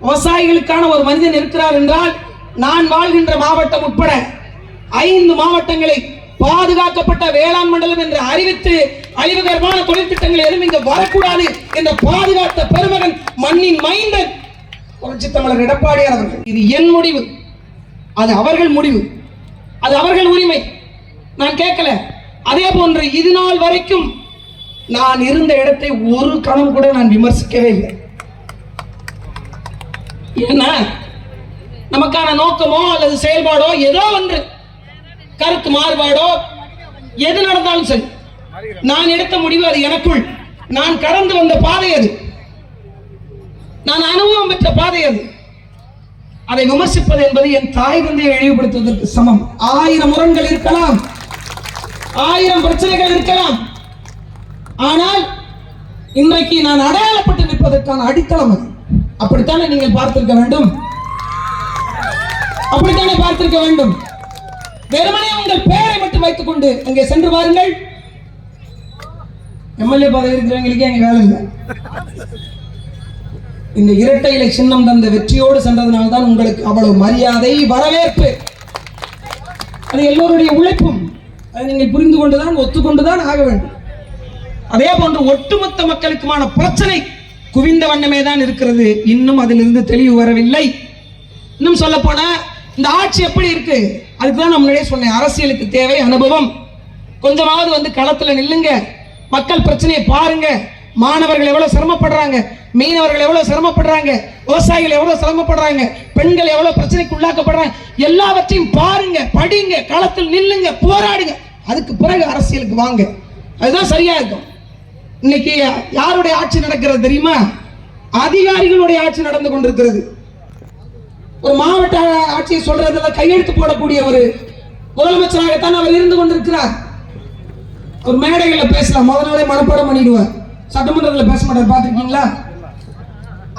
விவசாயிகளுக்கான ஒரு மனிதன் இருக்கிறார் என்றால் நான் வாழ்கின்ற மாவட்டம் உட்பட 5 மாவட்டங்களை பாதுகாக்கப்பட்ட வேளாண் மண்டலம் என்று அறிவித்து அழிவுகரமான தொழில் திட்டங்கள் எதுவும் இங்கு வரக்கூடாது என்ற பாதுகாத்த பெருமகன், மண்ணின் மைந்தன் புரட்சித் தமிழர் எடப்பாடியார் அவர்கள். இது என் முடிவு, அது அவர்கள் முடிவு, அது அவர்கள் உரிமை. நான் கேட்கல. அதே போன்று இது நாள் வரைக்கும் நான் இருந்த இடத்தை ஒரு கணம் கூட நான் விமர்சிக்கவே இல்லை. ஏன்னா நமக்கான நோக்கமோ அல்லது செயல்பாடோ ஏதோ ஒன்று, கருத்து மாறுபாடோ எது நடந்தாலும் சரி, நான் எடுத்த முடிவு அது எனக்குள், நான் கடந்து வந்த பாதை அது, நான் அனுபவம் பெற்ற பாதை அது. அதை விமர்சிப்பது என்பது என் தாய் தந்தையை இழிவுபடுத்துவதற்கு சமம். 1000 முரண்கள் இருக்கலாம், 1000 பிரச்சனைகள் இருக்கலாம். ஆனால் இன்றைக்கு நான் அடையாளப்பட்டு நிற்பதற்கான அடித்தளம் அது. அப்படித்தானே நீங்கள் பார்த்திருக்க வேண்டும், அப்படித்தானே பார்த்திருக்க வேண்டும். வெறுமனே உங்கள் பெயரை மட்டும் வைத்துக் கொண்டு அங்கே சென்று பாருங்கள். எம்எல்ஏ பதவி இருக்கிறவங்களுக்கே அங்கே வேலை இல்லை. இந்த இரட்டை இலை சின்னம் தந்த வெற்றியோடு சென்றதனால்தான் உங்களுக்கு அவ்வளவு மரியாதை, வரவேற்பு. அது எல்லோருடைய உழைப்பும். அதை நீங்கள் புரிந்து கொண்டுதான், ஒத்துக்கொண்டுதான் ஆக வேண்டும். அதே போன்று ஒட்டுமொத்த மக்களுக்குமான பிரச்சனை குவிந்த வண்ணமே தான் இருக்கிறது. இன்னும் அதிலிருந்து தெளிவு வரவில்லை. இன்னும் சொல்ல போனா இந்த ஆட்சி எப்படி இருக்கு, அதுக்குதான் நான் முன்னாடியே சொன்னேன், அரசியலுக்கு தேவை அனுபவம். கொஞ்சமாவது வந்து களத்துல நில்லுங்க, மக்கள் பிரச்சனையை பாருங்க. மாணவர்கள் எவ்வளவு சிரமப்படுறாங்க, மீனவர்கள் எவ்வளவு சிரமப்படுறாங்க, விவசாயிகள் எவ்வளவு சிரமப்படுறாங்க, பெண்கள் எவ்வளவு பிரச்சனைக்கு உள்ளாக்கப்படுறாங்க, எல்லாவற்றையும் பாருங்க, படிங்க, களத்தில் நில்லுங்க, போராடுங்க. அதுக்கு பிறகு அரசியலுக்கு வாங்க. அதுதான் சரியா இருக்கும். இன்னைக்கு யாருடைய ஆட்சி நடக்கிறது தெரியுமா? அதிகாரிகளுடைய ஆட்சி நடந்து கொண்டிருக்கிறது. ஒரு மாவட்ட ஆட்சியை சொல்றதுல கையெழுத்து போடக்கூடிய ஒரு முதலமைச்சராகத்தான் அவர் இருந்து கொண்டிருக்கிறார். ஒரு மேடைகளில் பேசலாம், முதல் நாளே மனப்பாடம் பண்ணிடுவார். சட்டமன்றத்தில் பேச மாட்டார், பார்த்துருக்கீங்களா?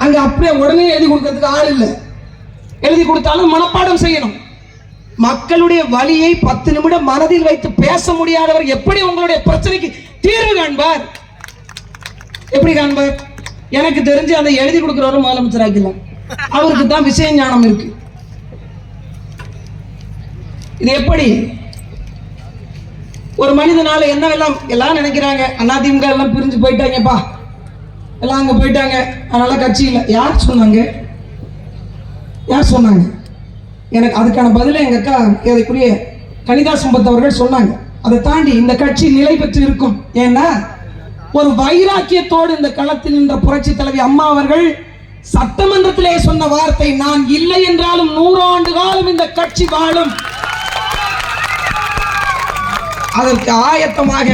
அங்க அப்படியே உடனே எழுதி கொடுக்கறதுக்கு ஆள் இல்லை. எழுதி கொடுத்தாலும் மனப்பாடம் செய்யணும். மக்களுடைய வலியை 10 நிமிடம் மனதில் வைத்து பேச முடியாதவர் எப்படி உங்களுடைய பிரச்சனைக்கு தீர்வு காண்பார்? எப்படி காண்பார்? எனக்கு தெரிஞ்சு அந்த எழுதி கொடுக்கிறவரும் முதலமைச்சர் ஆக்கலாம். அவருக்கு தான் விஷய ஞானம் இருக்கு. இது எப்படி ஒரு மனிதனால என்ன எல்லாம் நினைக்கிறாங்க, அதிமுக எல்லாம் பிரிஞ்சு போயிட்டாங்கப்பா, எல்லாம் அங்க போயிட்டாங்க, அதனால கட்சி இல்லை. யார் சொன்னாங்க? யார் சொன்னாங்க? எனக்கு அதுக்கான பதிலை எங்க அக்கா ஏதைக்குரிய கனிதா சம்பத் அவர்கள் சொன்னாங்க. அதை தாண்டி இந்த கட்சி நிலை பெற்று இருக்கும். ஏன்னா ஒரு வைராக்கியத்தோடு இந்த களத்தில் நின்ற புரட்சி தலைவி அம்மா அவர்கள் சட்டமன்றத்திலே சொன்ன வார்த்தை, நான் இல்லை என்றாலும் 100 ஆண்டு காலம் இந்த கட்சி வாழும். அதற்கு ஆயத்தமாக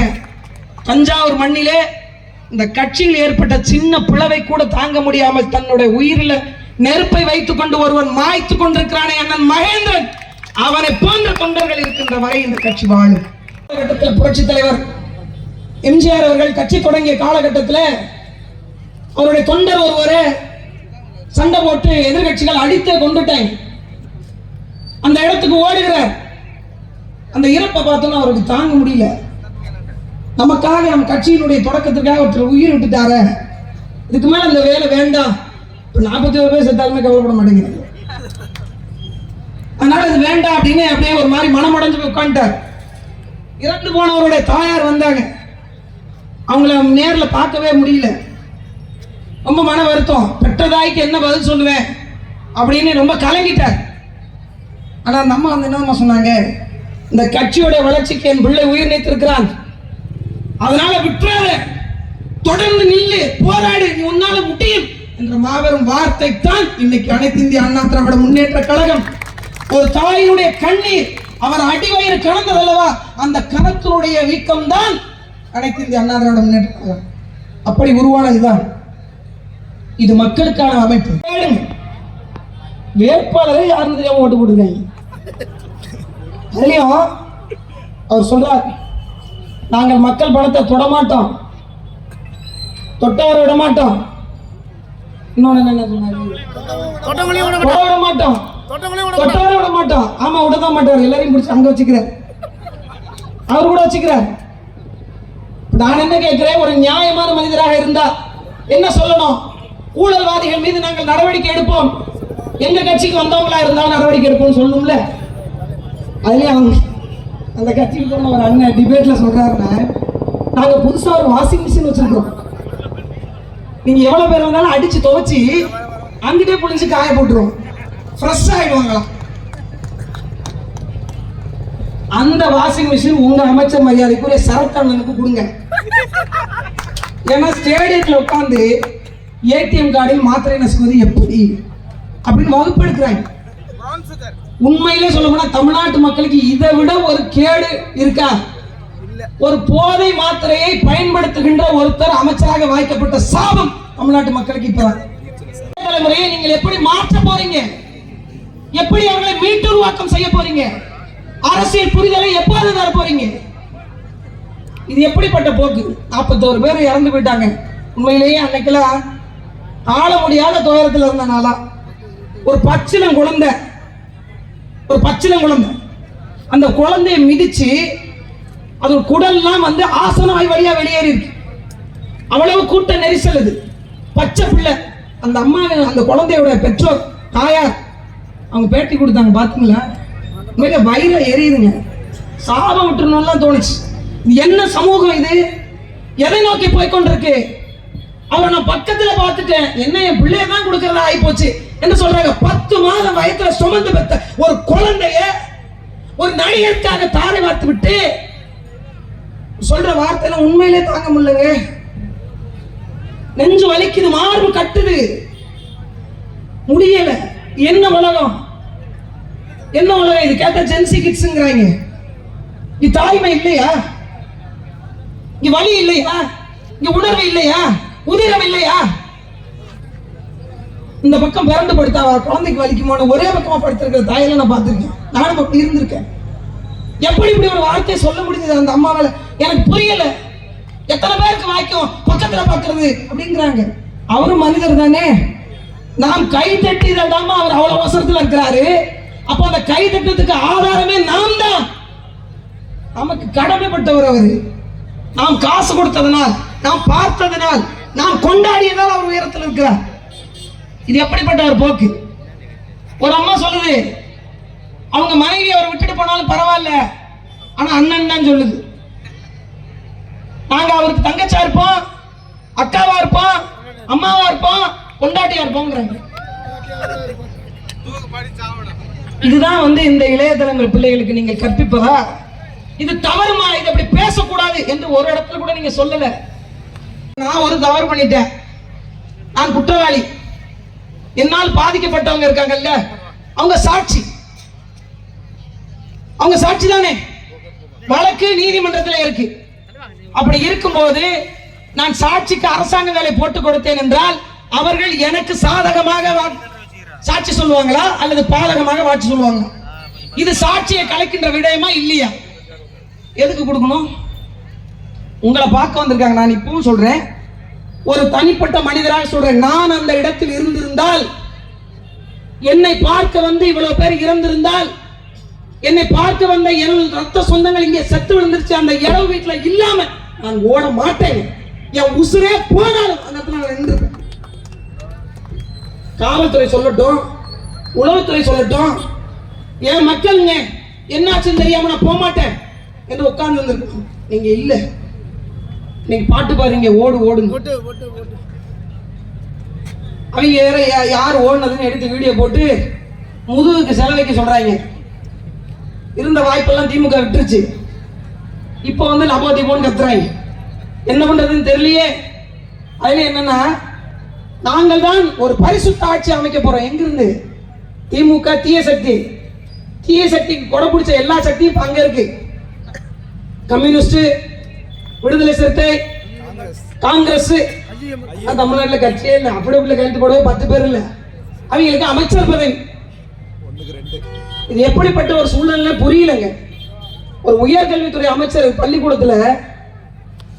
தஞ்சாவூர் மண்ணிலே இந்த கட்சியில் ஏற்பட்ட சின்ன பிளவை கூட தாங்க முடியாமல் தன்னுடைய உயிரில் நெருப்பை வைத்துக் கொண்டு ஒருவன் மாய்த்துக் கொண்டிருக்கிறானே அண்ணன் மகேந்திரன், அவனை போன்ற தொண்டர்கள் இருக்கின்ற வரை இந்த கட்சி வாழும். காலகட்டத்தில் புரட்சி தலைவர் எம்ஜிஆர் அவர்கள் கட்சி தொடங்கிய காலகட்டத்தில் அவருடைய தொண்டர் ஒருவரை சண்டை போட்டு எதிர்கட்சிகள் அடித்தே கொண்டுட்டாங்க. அந்த இடத்துக்கு ஓடுகிறார். அந்த இறப்பை பார்த்தோன்னா அவருக்கு தாங்க முடியல. நமக்காக நம் கட்சியினுடைய தொடக்கத்திற்காக ஒருத்தர் உயிர் விட்டுட்டார, இதுக்கு மேல அந்த வேலை வேண்டாம். இப்ப 41 பேர் செத்தாலுமே கவலைப்பட மாட்டேங்கிறாங்க. அதனால இது வேண்டாம் அப்படின்னு அப்படியே ஒரு மாதிரி மனமடைஞ்சு உட்காந்துட்டார். இறந்து போனவருடைய தாயார் வந்தாங்க. அவங்கள நேர்ல பார்க்கவே முடியல. ரொம்ப மன வருத்தம். பெற்ற தாய்க்கு என்ன பதில் சொல்லுவேன் அப்படின்னு ரொம்ப கலங்கிட்டார். ஆனா அந்த அம்மா வந்து என்ன சொன்னாங்க, இந்த கட்சியோட வளர்ச்சிக்கு என் பிள்ளை உயிர் நீத்திருக்கிறான், அதனால விட்டுறாத, தொடர்ந்து நில்லு, போராடு, நீ உன்னால முடியும் என்ற மாபெரும் வார்த்தை தான் இன்னைக்கு அனைத்து இந்திய அண்ணா திராவிட முன்னேற்ற கழகம். ஒரு தாயினுடைய கண்ணீர், அவர் அடிவயிறு கலந்ததல்லவா, அந்த கணத்தினுடைய வீக்கம் தான் அனைத்து இந்திய அண்ணா திராவிட முன்னேற்ற கழகம். அப்படி உருவானதுதான் இது. மக்களுக்கான அமைப்பு. வேட்பாளரை யாரும் தெரியாம ஓட்டு போட்டுருக்காங்க. அதுலயும் அவர் சொல்றார், நாங்கள் மக்கள் பணத்தை தொடமாட்டோம், தொட்டவரை விட மாட்டோம். இன்னொன்னு என்ன சொன்னாரு, விட மாட்டோம், தொட்டவரை விட மாட்டோம். ஆமா, விடதான் மாட்டார். எல்லாரையும் பிடிச்சி அங்க வச்சுக்கிறார், அவர் கூட வச்சுக்கிறார். நான் என்ன கேட்கிறேன், ஒரு நியாயமான மனிதராக இருந்தா என்ன சொல்லணும், ஊழல்வாதிகள் மீது நாங்கள் நடவடிக்கை எடுப்போம், எங்க கட்சிக்கு வந்தவங்களா இருந்தாலும் நடவடிக்கை எடுப்போம் சொல்லணும்ல. அதுலயும் அவங்க அந்த கட்சிக்கு போன ஒரு அண்ணன் டிபேட்ல சொல்றாருன்னா, நாங்க புதுசா ஒரு வாஷிங் மிஷின் வச்சிருக்கோம், நீங்க எவ்வளவு பேர் வந்தாலும் அடிச்சு துவைச்சு அங்கிட்டே புளிஞ்சு காய போட்டுருவோம், ஃப்ரெஷ் ஆயிடுவாங்களாம். அந்த வாஷிங் மிஷின் உங்க அமைச்சர் மரியாதைக்குரிய சரத்தண்ணனுக்கு கொடுங்க. ஏன்னா ஸ்டேடியத்தில் உட்காந்து ஏடிஎம் கார்டில் மாத்திரை நசுக்குவது எப்படி அப்படின்னு வகுப்பு எடுக்கிறாங்க. உண்மையிலே சொல்ல போனா தமிழ்நாட்டு மக்களுக்கு இதை விட ஒரு கேடு இருக்கா? ஒரு போதை மாத்திரையை பயன்படுத்துகின்ற ஒருத்தர் அமைச்சராக வாய்க்கப்பட்ட சாபம் தமிழ்நாட்டு மக்களுக்கு. இப்ப தலைமுறையை நீங்கள் எப்படி மாற்ற போறீங்க? எப்படி அவர்களை மீட்டுருவாக்கம் செய்ய போறீங்க? அரசியல் புரிதலை எப்போது தர போறீங்க? இது எப்படிப்பட்ட போக்கு? 41 பேர் இறந்து போயிட்டாங்க. உண்மையிலேயே அன்னைக்கெல்லாம் ஆள முடியாத துயரத்தில் இருந்தனால ஒரு பச்சிலம் குழந்தை அந்த குழந்தையை மிதிச்சு அது குடல்லாம் வந்து ஆசனவாய் வழியா வெளியேறி இருக்கு. அவ்வளவு கூட்ட நெரிசல். இது பச்சை பிள்ளை. அந்த அம்மா, அந்த குழந்தையோட பெற்றோர் தாயார் அவங்க பேட்டி கொடுத்தாங்க. பாத்தீங்களா? மிக வயிற எரியுதுங்க. சாபம் விட்டுறணும்லாம் தோணுச்சு. இது என்ன சமூகம்? இது எதை நோக்கி போய்கொண்டிருக்கு? அவரை நான் பக்கத்துல பார்த்துட்டேன், என்ன என் பிள்ளைய தான் கொடுக்கறதா ஆகி போச்சு என்ன சொல்றாங்க. 10 மாதம் வயசுல சுமந்து பெற்ற ஒரு குழந்தைய ஒரு நடிகருக்காக தாரை வார்த்து விட்டு சொல்ற வார்த்தையில உண்மையிலே தாங்க முடியலங்க. நெஞ்சு வலிக்குது, மார்பு கட்டுது, முடியல. என்ன உலகம், என்ன உலகம் இது? கேட்ட ஜென்சி கிட்ஸ்ங்கறாங்க. இது தாய்மை இல்லையா? இங்க வலி இல்லையா? இங்க உணர்வு இல்லையா? உதிரம் இல்லையா? இந்த பக்கம் பிறந்து படுத்தா குழந்தைக்கு வலிக்குமான ஒரே பக்கமா படுத்திருக்கிற தாயில நான் பார்த்திருக்கேன். நானும் அப்படி இருந்திருக்கேன். எப்படி இப்படி ஒரு வார்த்தையை சொல்ல முடியுது அந்த அம்மாவால? எனக்கு புரியல. எத்தனை பேருக்கு வாய்க்கும் பக்கத்துல பாக்குறது அப்படிங்கிறாங்க. அவரும் மனிதர் தானே. நாம் கை தட்டிதான் அவர் அவ்வளவு அவசரத்துல இருக்கிறாரு. அப்ப அந்த கை தட்டத்துக்கு ஆதாரமே நாம் தான். நமக்கு கடமைப்பட்டவர் அவரு. நாம் காசு கொடுத்ததனால், நாம் பார்த்ததனால், நாம் கொண்டாடியதால் அவர் உயரத்தில் இருக்கிறார். இது எப்படிப்பட்ட ஒரு போக்கு? ஒரு அம்மா சொல்லுது, அவங்க மனைவி அவரை விட்டுட்டு போனாலும் பரவாயில்ல, ஆனா அண்ணன் தான் சொல்லுது. நாங்க அவருக்கு தங்கச்சா இருப்போம், அக்காவா இருப்போம், அம்மாவா இருப்போம், கொண்டாட்டியா இருப்போங்கிறாங்க. இதுதான் வந்து இந்த இளைய தலைமுறை பிள்ளைகளுக்கு நீங்கள் கற்பிப்பதா? இது தவறுமா? இது அப்படி பேசக்கூடாது என்று ஒரு இடத்துல கூட நீங்க சொல்லல. நான் ஒரு தவறு பண்ணிட்டேன், நான் குற்றவாளி, என்னால் பாதிக்கப்பட்டவங்க இருக்காங்கல்ல, அவங்க சாட்சி, அவங்க சாட்சி தானே. வழக்கு நீதிமன்றத்தில் இருக்கு. அப்படி இருக்கும்போது நான் சாட்சிக்கு அரசாங்க வேலை போட்டு கொடுத்தேன் என்றால் அவர்கள் எனக்கு சாதகமாக சாட்சி சொல்லுவாங்களா அல்லது பாதகமாக வாட்சி சொல்லுவாங்க? இது சாட்சியை கலைக்கின்ற விடயமா இல்லையா? எதுக்கு கொடுக்கணும்? உங்களை பார்க்க வந்திருக்காங்க. நான் இப்பவும் சொல்றேன், ஒரு தனிப்பட்ட மனிதராக சொல்றேன். நான் அந்த இடத்தில் இருந்திருந்தால், என்னை பார்க்க வந்து இவ்வளவு பேர் இறந்திருந்தால், என்னை பார்க்க வந்த என் ரத்த சொந்தங்கள் இங்கே செத்து விழுந்துருச்சு, அந்த இரவு வீட்டுல இல்லாம நான் ஓட மாட்டேன். என் உசுரே போனாலும் அந்த இடத்துல நான் நின்றுப்பேன். காவல்துறை சொல்லட்டும், உளவுத்துறை சொல்லட்டும், என் மக்களுங்க என்னாச்சுன்னு தெரியாம நான் போக மாட்டேன் என்று உட்கார்ந்து இருந்திருக்கோம். நீங்க இல்ல, நீங்க பாட்டு பாருங்க, ஓடு ஓடுங்க. அவங்க யார் ஓடுனதுன்னு எடுத்து வீடியோ போட்டு முதுகுக்கு செலவைக்கு சொல்றாங்க. இருந்த வாய்ப்பெல்லாம் திமுக விட்டுருச்சு. இப்ப வந்து லபோ தீபோன்னு கத்துறாங்க. என்ன பண்றதுன்னு தெரியலையே. அதுல என்னன்னா, நாங்கள் தான் ஒரு பரிசுத்த ஆட்சி அமைக்க போறோம். எங்கிருந்து? திமுக தீய சக்தி, தீய சக்திக்கு கொடை பிடிச்ச எல்லா சக்தியும் அங்க இருக்கு. கம்யூனிஸ்ட், விடுதலை சிறுத்தை, காங்கிரஸ், தமிழ்நாட்டில் கட்சியே இல்லை. அப்படி இப்படி கழுத்து போடவே 10 பேர் இல்லை. அவங்களுக்கு அமைச்சர் பதவி. இது எப்படிப்பட்ட ஒரு சூழ்நிலை புரியலங்க. ஒரு உயர்கல்வித்துறை அமைச்சர் பள்ளிக்கூடத்துல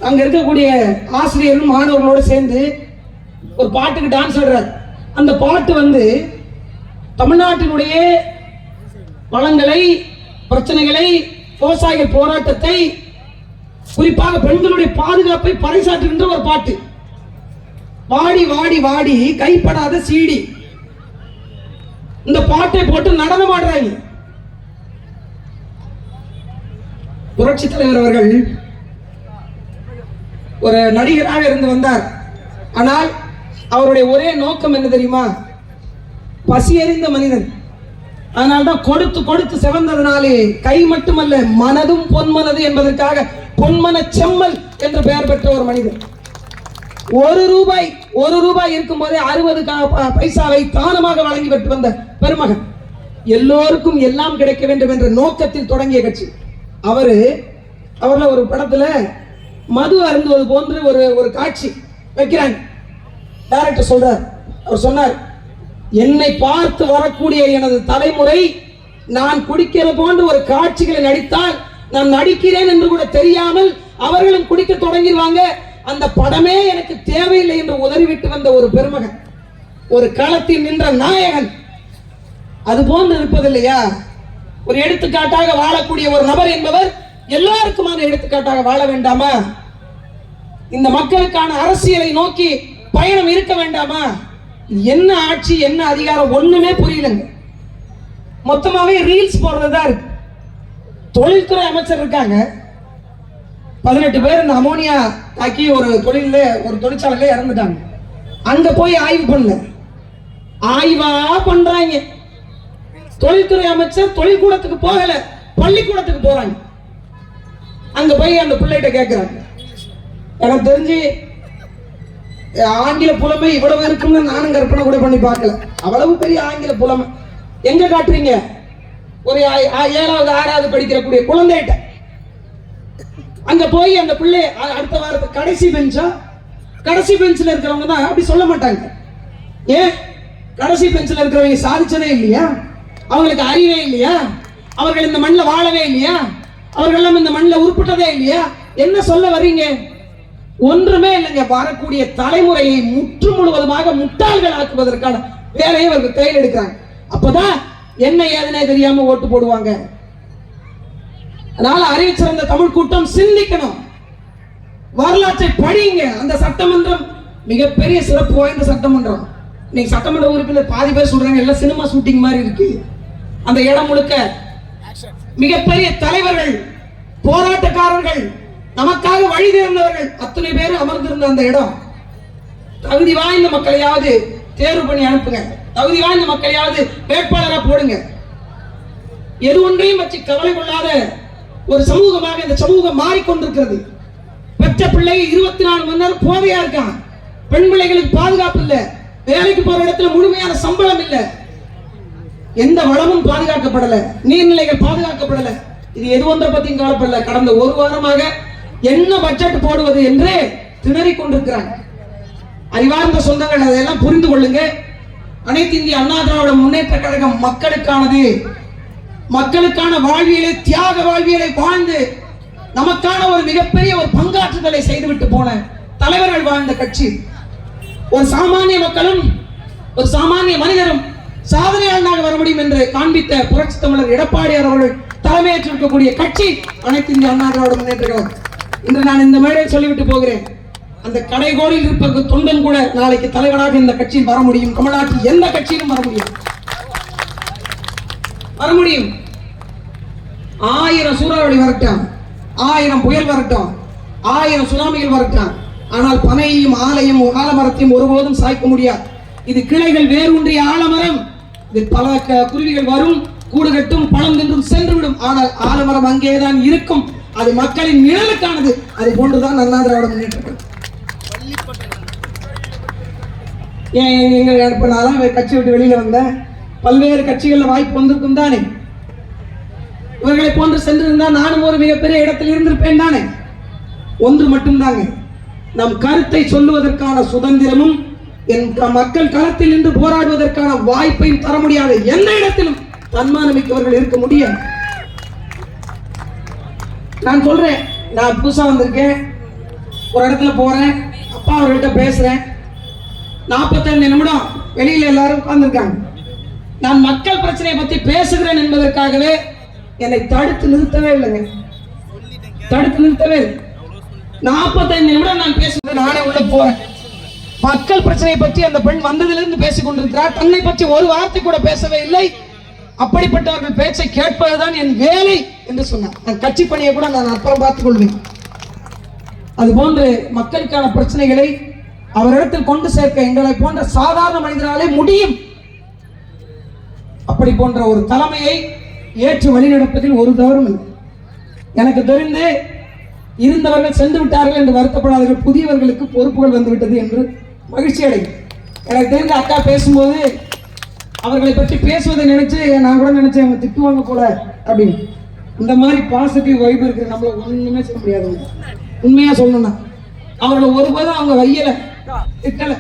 அங்க இருக்கக்கூடிய ஆசிரியர்களும் மாணவர்களோட சேர்ந்து ஒரு பாட்டுக்கு டான்ஸ் ஆடுறார். அந்த பாட்டு வந்து தமிழ்நாட்டினுடைய வளங்களை, பிரச்சனைகளை, விவசாயிகள் போராட்டத்தை, குறிப்பாக பெண்களுடைய பாதுகாப்பை பறைசாற்றுகின்ற ஒரு பாட்டு. வாடி வாடி வாடி கைப்படாத சீடி, இந்த பாட்டை போட்டு நடனம் ஆடுறாங்க. புரட்சி தலைவர் அவர்கள் ஒரு நடிகராக இருந்து வந்தார். ஆனால் அவருடைய ஒரே நோக்கம் என்ன தெரியுமா? பசி அறிந்த மனிதன். அதனால்தான் கொடுத்து கொடுத்து செவந்ததனாலே கை மட்டுமல்ல மனதும் பொன்மனது என்பதற்காக பொன்மன செம்மல் என்று பெயர் பெற்ற ஒரு மனிதன். ஒரு ரூபாய் இருக்கும் போதே 60 பைசாவை தானமாக வழங்கி விட்டு வந்த பெருமகன். எல்லோருக்கும் எல்லாம் கிடைக்க வேண்டும் என்ற நோக்கத்தில் தொடங்கிய கட்சி. அவர்ல ஒரு படத்துல மது அருந்துவது போன்று ஒரு காட்சி வைக்கிறாங்க. டைரக்டர் சொல்றார், அவர் சொன்னார், என்னை பார்த்து வரக்கூடிய எனது தலைமுறை நான் குடிக்கிற போன்ற ஒரு காட்சிகளை நடித்தால் நான் நடிக்கிறேன் என்று கூட தெரியாமல் அவர்களும் குடிக்க தொடங்கிடுவாங்க. அந்த படமே எனக்கு தேவையில்லை என்று உதறிவிட்டு வந்த ஒரு பெருமகன், ஒரு களத்தில் நின்ற நாயகன். அது போன்று இருப்பதில்லையா? ஒரு எடுத்துக்காட்டாக வாழக்கூடிய ஒரு நபர் என்பவர் எல்லாருக்குமான எடுத்துக்காட்டாக வாழ வேண்டாமா? இந்த மக்களுக்கான அரசியலை நோக்கி பயணம் இருக்க வேண்டாமா? என்ன ஆட்சி, என்ன அதிகாரம், ஒண்ணுமே புரியலங்க. மொத்தமாவே ரீல்ஸ் போடுறதா இருக்கு. தொழில்துறை அமைச்சர் இருக்காங்க, 18 பேர் இந்த அமோனியா தாக்கி ஒரு தொழிற்சாலையில இறந்துட்டாங்க. அங்க போய் ஆய்வு பண்ணல, ஆய்வா பண்றாங்க. தொழில்துறை அமைச்சர் தொழில்கூடத்துக்கு போகல, பள்ளிக்கூடத்துக்கு போறாங்க. அங்க போய் அந்த பிள்ளைகிட்ட கேட்கிறாங்க. எனக்கு தெரிஞ்சு ஆங்கில புலமை இவ்வளவு இருக்குன்னு நானும் கற்பனை கூட பண்ணி பார்க்கல. அவ்வளவு பெரிய ஆங்கில புலமை எங்க காட்டுறீங்க? ஒரு 7வது 6வது படிக்கிறக்கூடிய குழந்தைகிட்ட. அங்க போய் அந்த பிள்ளை அடுத்த வாரத்துக்கு கடைசி பெஞ்சில் இருக்கிறவங்க தான் அப்படி சொல்ல மாட்டாங்க. ஏன்? கடைசி பெஞ்சில் இருக்கிறவங்க சாதிச்சதே இல்லையா? அவங்களுக்கு அறிவே இல்லையா? அவர்கள் இந்த மண்ணில் வாழவே இல்லையா? அவர்கள் இந்த மண்ணில் உருப்பிட்டதே இல்லையா? என்ன சொல்ல வர்றீங்க? ஒன்றுமே இல்லைங்க. வரக்கூடிய தலைமுறையை முற்று முழுவதுமாக முட்டாள்கள் ஆக்குவதற்கான வேலையை அவர்கள் கையில் எடுக்கிறாங்க. அப்பதான் என்ன ஏதனே தெரியாம ஓட்டு போடுவாங்க. அதனால அறிவிச்சிருந்த தமிழ் கூட்டம் சிந்திக்கணும், வரலாற்றை படிங்க. அந்த சட்டமன்றம் மிகப்பெரிய சிறப்பு வாய்ந்த சட்டமன்றம். இன்னைக்கு சட்டமன்ற உறுப்பினர் பாதி பேர் சொல்றாங்க எல்லாம் சினிமா ஷூட்டிங் மாதிரி இருக்கு. அந்த இடம் முழுக்க மிகப்பெரிய தலைவர்கள், போராட்டக்காரர்கள், நமக்காக வழி தேர்ந்தவர்கள் அத்தனை பேர் அமர்ந்திருந்த அந்த இடம். தகுதி வாய்ந்த மக்களையாவது தேர்வு பண்ணி அனுப்புங்க, தகுதி வாய்ந்த மக்களையாவது வேட்பாளராக போடுங்க. எது ஒன்றையும் வச்சு கவலை கொள்ளாத ஒரு சமூகமாக இந்த சமூகம் மாறிக்கொண்டிருக்கிறது. பெற்ற பிள்ளை 24 மணி நேரம் போதையா இருக்கான். பெண் பிள்ளைகளுக்கு பாதுகாப்பு இல்ல, வேலைக்கு போற இடத்துல முழுமையான சம்பளம் இல்ல, எந்த வளமும் பாதுகாக்கப்படல, நீர்நிலைகள் பாதுகாக்கப்படல. இது எது ஒன்றை பத்தியும் கவலைப்படல. கடந்த ஒரு வாரமாக என்ன பட்ஜெட் போடுவது என்று திணறிக் கொண்டிருக்கிறாங்க. அறிவார்ந்த சொந்தங்கள் அதையெல்லாம் புரிந்து கொள்ளுங்க. அனைத்து இந்திய அண்ணா திராவிட முன்னேற்ற கழகம் மக்களுக்கானது. மக்களுக்கான வாழ்வியலை, தியாக வாழ்வியலை வாழ்ந்து நமக்கான ஒரு மிகப்பெரிய ஒரு பங்காற்றுதலை செய்துவிட்டு போன தலைவர்கள் வாழ்ந்த கட்சி. ஒரு சாமானிய மக்களும் ஒரு சாமானிய மனிதரும் சாதனையாளனாக வர முடியும் என்று காண்பித்த புரட்சி தமிழர் எடப்பாடியார் அவர்கள் தலைமையேற்றிருக்கக்கூடிய கட்சி அனைத்து இந்திய அண்ணா திராவிட முன்னேற்ற கழகம். இன்று நான் இந்த மேடையில் சொல்லிவிட்டு போகிறேன், அந்த கடைகோடியில் இருப்பதற்கு தொண்டன் கூட நாளைக்கு தலைவராக இந்த கட்சியில் வர முடியும். தமிழ்நாட்டில் எந்த கட்சியிலும் வர முடியும். 1000 சூறாவளி வரட்டும், 1000 புயல் வரட்டும், 1000 சுனாமிகள் வரட்டும், ஆனால் பனையையும் ஆலையும் ஆலமரத்தையும் ஒருபோதும் சாய்க்க முடியாது. இது கிளைகள் வேரூன்றிய ஆலமரம். இது பல குருவிகள் வரும், கூடு கட்டும், பழம் தின்றும் சென்றுவிடும். ஆனால் ஆலமரம் அங்கேதான் இருக்கும். அது மக்களின் நிழலுக்கானது. அது போன்றுதான் அண்ணா திராவிட முன்னேற்ற கழகம். இப்ப நான் கட்சி விட்டு வெளியில வந்தேன். பல்வேறு கட்சிகள்ல வாய்ப்பு வந்திருக்கும் தானே. இவர்களை போன்று சென்றிருந்தா நானும் ஒரு மிகப்பெரிய இடத்தில் இருந்திருப்பேன் தானே. ஒன்று மட்டும்தாங்க, நம் கருத்தை சொல்லுவதற்கான சுதந்திரமும் என் மக்கள் களத்தில் நின்று போராடுவதற்கான வாய்ப்பையும் தர முடியாத எந்த இடத்திலும் தன்மானமிக்கவர்கள் இருக்க முடியாது. நான் சொல்றேன், நான் புதுசா வந்திருக்கேன், ஒரு இடத்துல போறேன், அப்பா அவர்கிட்ட பேசுறேன். 45 நிமிடம் வெளியில எல்லாரும் உட்கார்ந்துருக்காங்க. நான் மக்கள் பிரச்சனையை பத்தி பேசுகிறேன் என்பதற்காகவே என்னை தடுத்து நிறுத்தவே இல்லைங்க. தடுத்து நிறுத்தவே இல்லை. 45 நிமிடம் நான் பேசுறது, நானே உள்ள போறேன். மக்கள் பிரச்சனையை பற்றி அந்த பெண் வந்ததிலிருந்து பேசிக் கொண்டிருக்கிறார். தன்னை பற்றி ஒரு வார்த்தை கூட பேசவே இல்லை. அப்படிப்பட்டவர்கள் பேச்சை கேட்பதுதான் என் வேலை என்று சொன்னார். நான் கட்சி பணியை கூட நான் அப்புறம் பார்த்துக் கொள்வேன். அது போன்று மக்களுக்கான பிரச்சனைகளை அவரிடத்தில் கொண்டு சேர்க்க எங்களை போன்ற சாதாரண மனிதனாலே முடியும். அப்படி போன்ற ஒரு தலைமையை ஏற்று வழிநடப்பதில் ஒரு தவறும் இல்லை. எனக்கு தெரிந்து இருந்தவர்கள் சென்று விட்டார்கள் என்று வருத்தப்படாதவர்கள், புதியவர்களுக்கு பொறுப்புகள் வந்துவிட்டது என்று மகிழ்ச்சி அடையும். எனக்கு தெரிந்த அக்கா பேசும்போது அவர்களை பற்றி பேசுவதை நினைச்சு நான் கூட நினைச்சேன், அவங்க திட்டுவாங்க போல அப்படின்னு. இந்த மாதிரி பாசிட்டிவ் வைப் இருக்கிற நம்மள ஒண்ணுமே சொல்ல முடியாது. உண்மையா சொல்லணும்னா அவர்களை ஒருபோதும் அவங்க வையல திட்டல.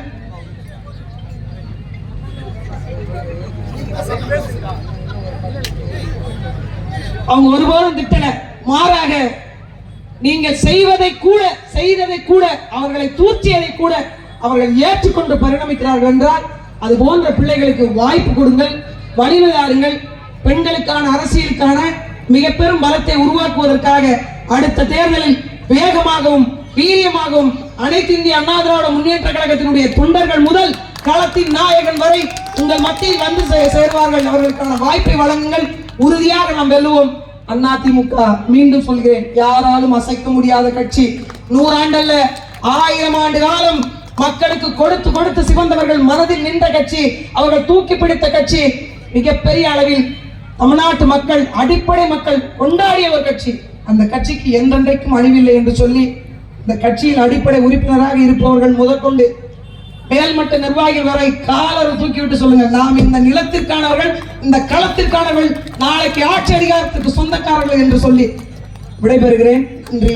அவங்க ஒருபோதும் திட்டல. மாறாக நீங்கள் செய்ததை கூட அவர்களை தூற்றியதை கூட அவர்கள் ஏற்றுக்கொண்டு பரிணமிக்கிறார்கள் என்றால் அது போன்ற பிள்ளைகளுக்கு வாய்ப்பு கொடுங்கள், வழிநடாருங்கள். பெண்களுக்கான அரசியலுக்கான மிக பெரும் பலத்தை உருவாக்குவதற்காக அடுத்த தேர்தலில் வேகமாகவும் வீரியமாகவும் அனைத்து இந்திய அண்ணா திராவிட முன்னேற்ற கழகத்தினுடைய தொண்டர்கள் முதல் களத்தின் நாயகன் வரை உங்கள் மத்தியில் வந்து சேர்வார்கள். அவர்களுக்கான வாய்ப்பை வழங்குங்கள். உறுதியாக நாம் வெல்லுவோம். அதிமுக மீண்டும் சொல்கிறேன், யாராலும் அசைக்க முடியாத கட்சி. 100 ஆண்டல்ல, 1000 ஆண்டு காலம் மக்களுக்கு கொடுத்து கொடுத்து சிவந்தவர்கள் மனதில் நின்ற கட்சி, அவர்கள் தூக்கி பிடித்த கட்சி. மிகப்பெரிய அளவில் தமிழ்நாட்டு மக்கள், அடிப்படை மக்கள் கொண்டாடிய ஒரு கட்சி. அந்த கட்சிக்கு என்றென்றைக்கும் அழிவில்லை என்று சொல்லி இந்த கட்சியில் அடிப்படை உறுப்பினராக இருப்பவர்கள் முதற்கொண்டு மேல்மட்ட நிர்வாகிகள் வரை காலரை தூக்கிவிட்டு சொல்லுங்க, நாம் இந்த நிலத்திற்கானவர்கள், இந்த களத்திற்கானவர்கள், நாளைக்கு ஆட்சி அதிகாரத்திற்கு சொந்தக்காரர்கள் என்று சொல்லி விடைபெறுகிறேன். நன்றி.